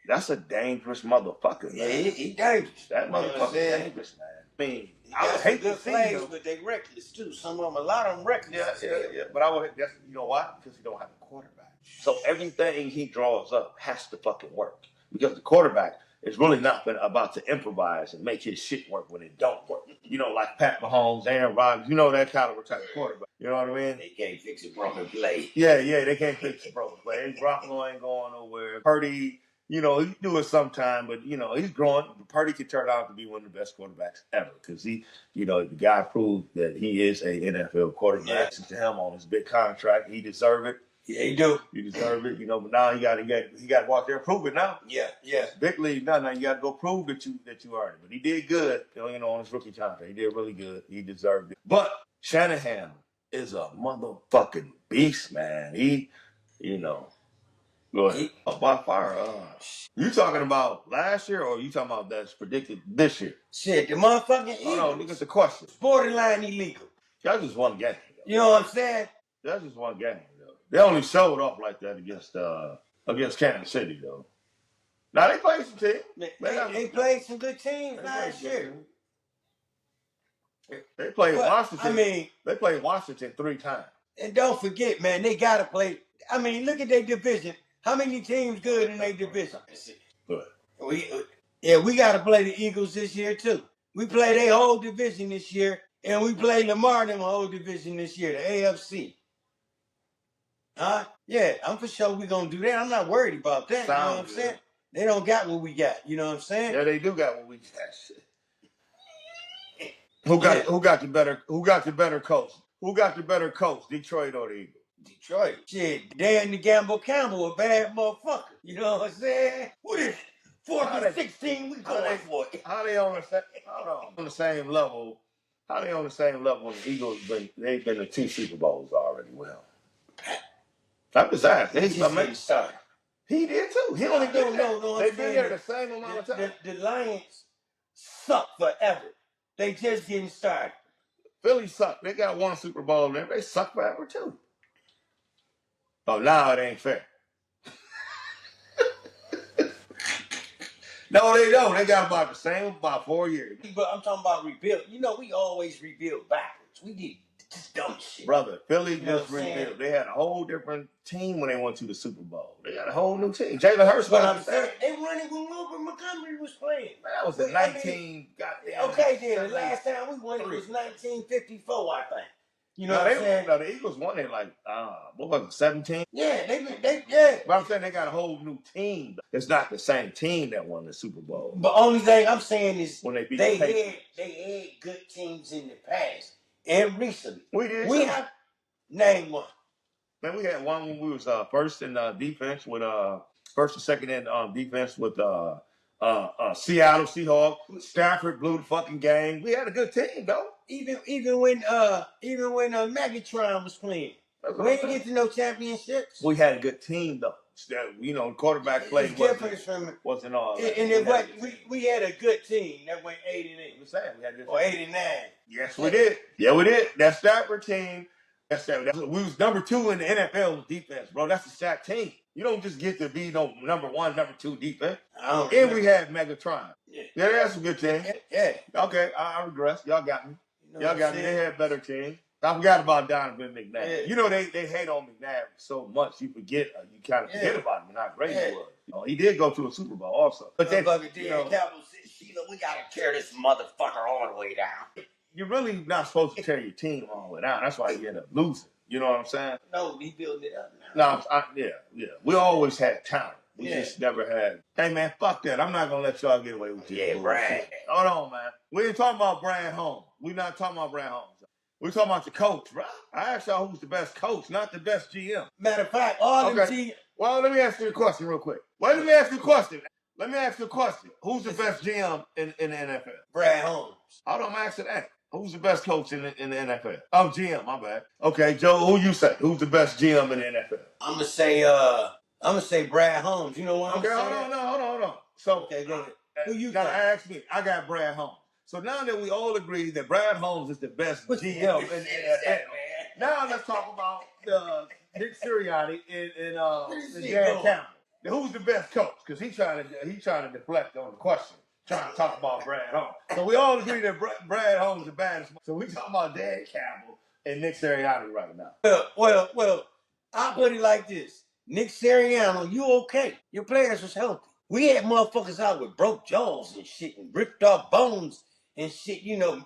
that's a dangerous motherfucker, man. Yeah, he dangerous. That motherfucker dangerous, man. I mean, I would hate to see him. But they reckless, too. Some of them, a lot of them reckless. Yeah. But I would, you know why? Because he don't have a quarterback. So everything he draws up has to fucking work. Because the quarterback is really not about to improvise and make his shit work when it don't work. Like Pat Mahomes, Aaron Rodgers, that caliber type of quarterback. You know what I mean? They can't fix a broken play. Yeah, they can't fix a broken play. Garoppolo ain't going nowhere. Purdy, he do it sometime, but, he's growing. Purdy could turn out to be one of the best quarterbacks ever because the guy proved that he is a NFL quarterback. Yeah. To him on his big contract, he deserved it. Yeah, he do. You deserve it, but now he got to go out there and prove it now. Yeah. Big league, now you got to go prove that you earned it. But he did good, on his rookie contract. He did really good. He deserved it. But Shanahan is a motherfucking beast, man. He, go ahead. By far, you talking about last year or you talking about that's predicted this year? Shit, the motherfucking Eagles. No, look at the question. Borderline illegal. That's just one game. You know what I'm saying? That's just one game. They only showed up like that against Kansas City, though. Now, they played some teams. They played some good teams last year. They played Washington. They played Washington 3 times. And don't forget, man, they got to play. Look at their division. How many teams good in their division? Good. We got to play the Eagles this year, too. We play their whole division this year, and we play Lamar them whole division this year, the AFC. Yeah, I'm for sure we're going to do that. I'm not worried about that. You know what I'm saying? They don't got what we got. You know what I'm saying? Yeah, they do got what we got. Who got the better coach? Who got the better coach, Detroit or the Eagles? Detroit. Shit, Dan the Gamble Campbell, a bad motherfucker. You know what I'm saying? What is 4th and 16 we going for it? How they on the same level? How they on the same level when the Eagles they've been to 2 Super Bowls already? Well, I'm just asking. They just getting started. He did too. He only did no. They've been here the same amount of time. The Lions suck forever. They just getting started. Philly suck. They got 1 Super Bowl there. They suck forever too. Oh, now it ain't fair. No, they don't. They got about the same about 4 years. But I'm talking about rebuild. You know, we always rebuild backwards. We did just dumb shit. Brother, Philly You know just what I'm saying? rebuilt. They had a whole different team when they went to the Super Bowl. They got a whole new team. Jalen Hurts. But I'm saying they running when Wilbur Montgomery was playing. Man, that was the 19. Goddamn. Okay, then the last time we won it was 1954, I think. You know what I'm saying? No, the Eagles won it like what was it, 17? Yeah, they yeah. But I'm saying they got a whole new team. It's not the same team that won the Super Bowl. But only thing I'm saying is when they beat they had good teams in the past and recently. We have name one. Man, we had one when we was first in defense with first and second in defense with Seattle Seahawks. Stafford blew the fucking game. We had a good team though. Even when Megatron was playing, we didn't get to no championships. We had a good team though. You know, quarterback play wasn't all. And then what? We had a good team that went 8-8. I'm saying we had a good or 8-9. Yes, we did. Yeah, we did. That Stafford team. We was number 2 in the NFL with defense, bro. That's a stacked team. You don't just get to be no number 1, number 2 defense. And we had Megatron. Yeah, that's a good team. Yeah. Okay, I regress. Y'all got me. Y'all got me. They had better team. I forgot about Donovan McNabb. Yeah. You know, they hate on McNabb so much, you forget, you kind of forget about him and how great he was. You know, he did go to a Super Bowl also. But then, you know, Sheila, we got to tear this motherfucker all the way down. You're really not supposed to tear your team all the way down. That's why you end up losing. You know what I'm saying? No, we building it up now. No, yeah. We always had talent. We just never had. Hey, man, fuck that. I'm not going to let y'all get away with this. Yeah, Brad. Hold on, man. We ain't talking about Brad Holmes. We're not talking about Brad Holmes. We're talking about the coach, bro. I asked y'all who's the best coach, not the best GM. Matter of fact, all them GM. Well, let me ask you a question real quick. Let me ask you a question. Who's the best GM in the NFL? Brad Holmes. Hold on, I'm asking that. Who's the best coach in the NFL? Oh, GM, my bad. Okay, Joe, who you say? Who's the best GM in the NFL? I'm gonna say Brad Holmes. You know what I'm saying? Hold on. So okay, go ahead. Who you gotta ask me? I got Brad Holmes. So now that we all agree that Brad Holmes is the best GM in the NFL, now let's talk about Nick Sirianni and Dan Campbell. Now, who's the best coach? Because he's trying to deflect on the question. Trying to talk about Brad Holmes. So we all agree that Brad Holmes is the baddest. So we talking about Dan Campbell and Nick Sirianni right now. Well, I'll put it like this. Nick Sirianni, you okay. Your players was healthy. We had motherfuckers out with broke jaws and shit and ripped off bones and shit, you know,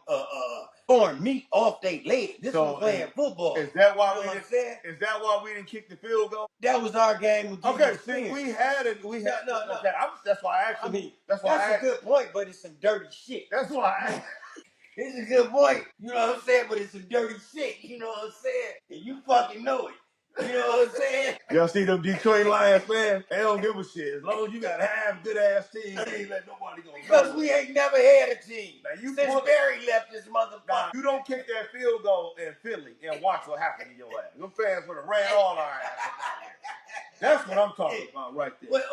torn meat off their legs. This was playing football. Is that why we didn't kick the field goal? That was our game. Okay, see, we had it. No. Okay, that's why I asked. That's a good point, but it's some dirty shit. That's why it's a good point. You know what I'm saying? But it's some dirty shit. You know what I'm saying? And you fucking know it. You know what I'm saying? Y'all see them Detroit Lions, man? They don't give a shit. As long as you got half good ass team, they ain't let nobody go. Because we ain't never had a team. Now, since Barry left this motherfucker. Nah, you don't kick that field goal in Philly and watch what happened to your ass. Them fans would have ran all our ass. That's what I'm talking about right there. What?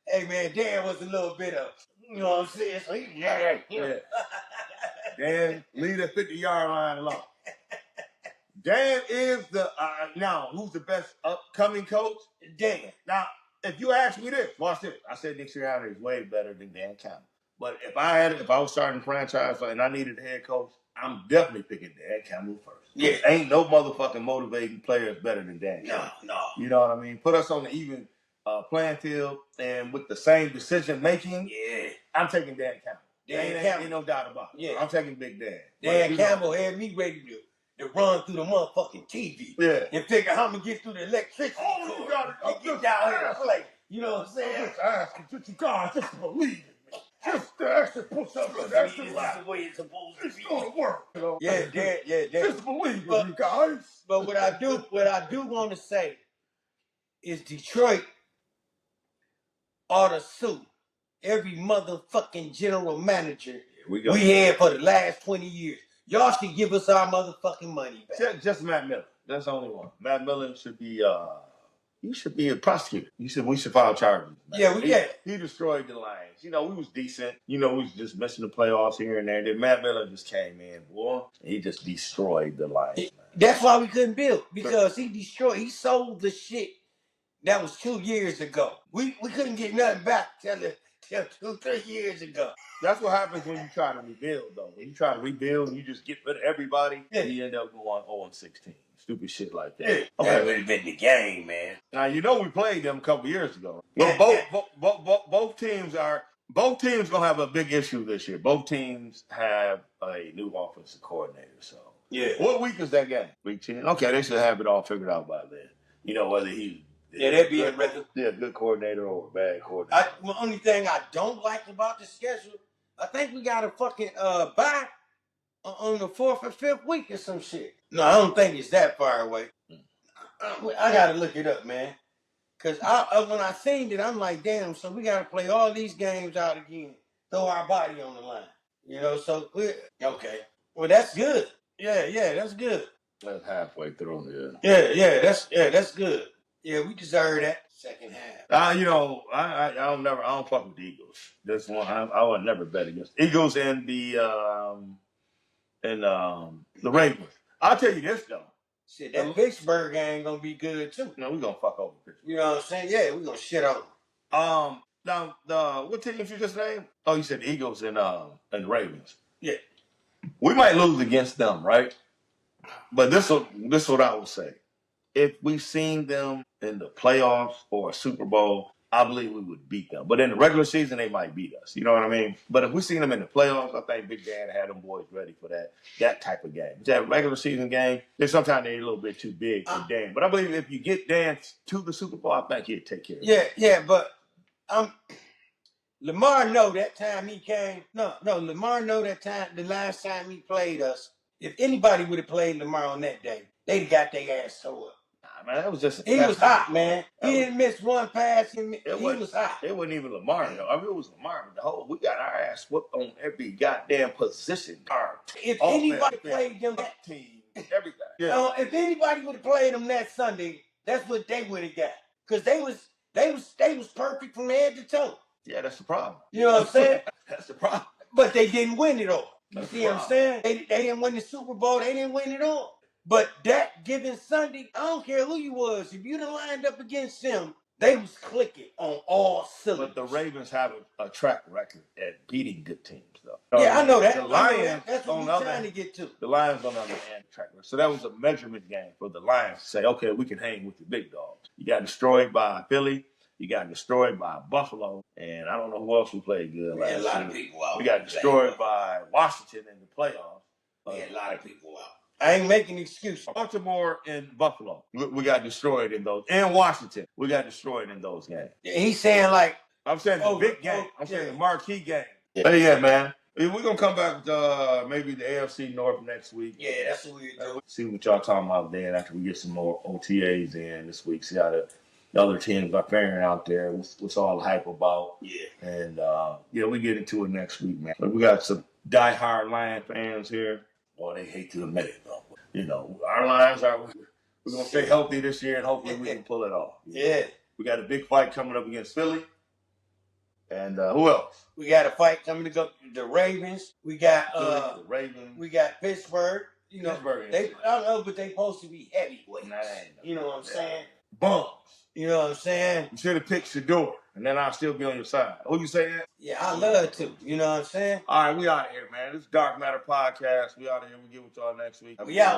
Hey, man, Dan was a little bit of, you know what I'm saying? So yeah. Dan, leave that 50-yard line alone. Dan is the now. Who's the best upcoming coach? Dan. Now, if you ask me this, watch this. I said Nick Sirianni is way better than Dan Campbell. But if I was starting a franchise and I needed a head coach, I'm definitely picking Dan Campbell first. Yeah, ain't no motherfucking motivating players better than Dan Campbell. No. You know what I mean? Put us on the even playing field and with the same decision making. Yeah, I'm taking Dan Campbell. Ain't no doubt about it. Yeah, I'm taking Big Dan. Dan Campbell had me ready to run through the motherfucking TV. Yeah. And figure how I'm going to get through the electricity. You got to get down here and play. You know what I'm saying? I'm just asking you guys just to believe in me. Just the extra push-ups and extra laps. This is the way it's supposed to be. It's going to work. You know? Yeah. Just believe in me, guys. But what I do want to say is Detroit ought to sue every motherfucking general manager we had for the last 20 years. Y'all should give us our motherfucking money back. Just Matt Miller. That's the only one. Matt Miller should be you should be a prosecutor. We should file charges. Man. He destroyed the Lions. You know, we was decent. You know, we was just missing the playoffs here and there. Then Matt Miller just came in, boy. He just destroyed the Lions. That's why we couldn't build. Because he sold the shit that was 2 years ago. We couldn't get nothing back till 2-3 years ago. That's what happens when you try to rebuild, though. When you try to rebuild and you just get rid of everybody, you end up going 0-16. Stupid shit like that. Okay. That would have been the game, man. Now you know we played them a couple years ago. Well, both teams gonna have a big issue this year. Both teams have a new offensive coordinator. So what week is that game? Week 10. Okay, they should have it all figured out by then. You know whether he's that'd be a good coordinator or a bad coordinator. The only thing I don't like about the schedule, I think we got a fucking bye on the 4th or 5th week or some shit. No, I don't think it's that far away. I gotta look it up, man. Cause when I seen it, I'm like, damn. So we gotta play all these games out again, throw our body on the line. You know, so we're okay. Well, that's good. Yeah, that's good. That's halfway through. Yeah, that's good. Yeah, we deserve that second half. You know, I don't fuck with the Eagles. This one, I would never bet against Eagles and the Ravens. I'll tell you this though. Shit, that Pittsburgh game gonna be good too. No, we gonna fuck over Pittsburgh. You know what I'm saying? Yeah, we gonna shit on them. Now what teams you just named? Oh, you said the Eagles and the Ravens. Yeah, we might lose against them, right? But this is what I would say. If we seen them in the playoffs or a Super Bowl, I believe we would beat them. But in the regular season, they might beat us. You know what I mean? But if we seen them in the playoffs, I think Big Dan had them boys ready for that type of game. That regular season game, sometimes they're a little bit too big for Dan. But I believe if you get Dan to the Super Bowl, I think he'd take care of it. Yeah, but Lamar know that time he came. No, Lamar know that time, the last time he played us. If anybody would have played Lamar on that day, they'd have got their ass tore up. Man, that was just he was hot, man. He didn't miss one pass. He was hot. It wasn't even Lamar though. I mean, it was Lamar. But we got our ass whooped on every goddamn position. If anybody played them that team, everything. Yeah. If anybody would have played them that Sunday, that's what they would have got. Because they was perfect from head to toe. Yeah, that's the problem. You know what I'm saying? That's the problem. But they didn't win it all. You see what I'm saying? They didn't win the Super Bowl. They didn't win it all. But that given Sunday, I don't care who you was. If you'd have lined up against them, they was clicking on all cylinders. But the Ravens have a track record at beating good teams, though. Yeah, I know that. The Lions, that's what we're trying to get to. The Lions on the other hand track record. So that was a measurement game for the Lions to say, okay, we can hang with the big dogs. You got destroyed by Philly. You got destroyed by Buffalo. And I don't know who else we played good last year. A lot of people out. We got destroyed by Washington in the playoffs. We had a lot of people out. I ain't making excuses. Baltimore and Buffalo, we got destroyed in those. And Washington, we got destroyed in those games. He's saying like... I'm saying the big game. I'm saying the marquee game. Yeah, man. We're going to come back with maybe the AFC North next week. Yeah, that's what we're doing. See what y'all talking about then after we get some more OTAs in this week. See how the other teams are faring out there. What's all the hype about. Yeah. And, we get into it next week, man. But we got some diehard Lion fans here. Boy, they hate to admit it, though. You know, our Lions we're going to stay healthy this year, and hopefully we can pull it off. Yeah. We got a big fight coming up against Philly. And who else? We got a fight coming to go the Ravens. We got the Ravens. We got Pittsburgh. You know, Pittsburgh. I don't know, but they supposed to be heavyweights. You know what I'm saying? Bums. You know what I'm saying? You should have picked Shador, and then I'll still be on your side. Who you saying? Yeah, I love to. You know what I'm saying? All right, we out of here, man. This is Dark Matter Podcast. We out of here. We get with y'all next week. We out.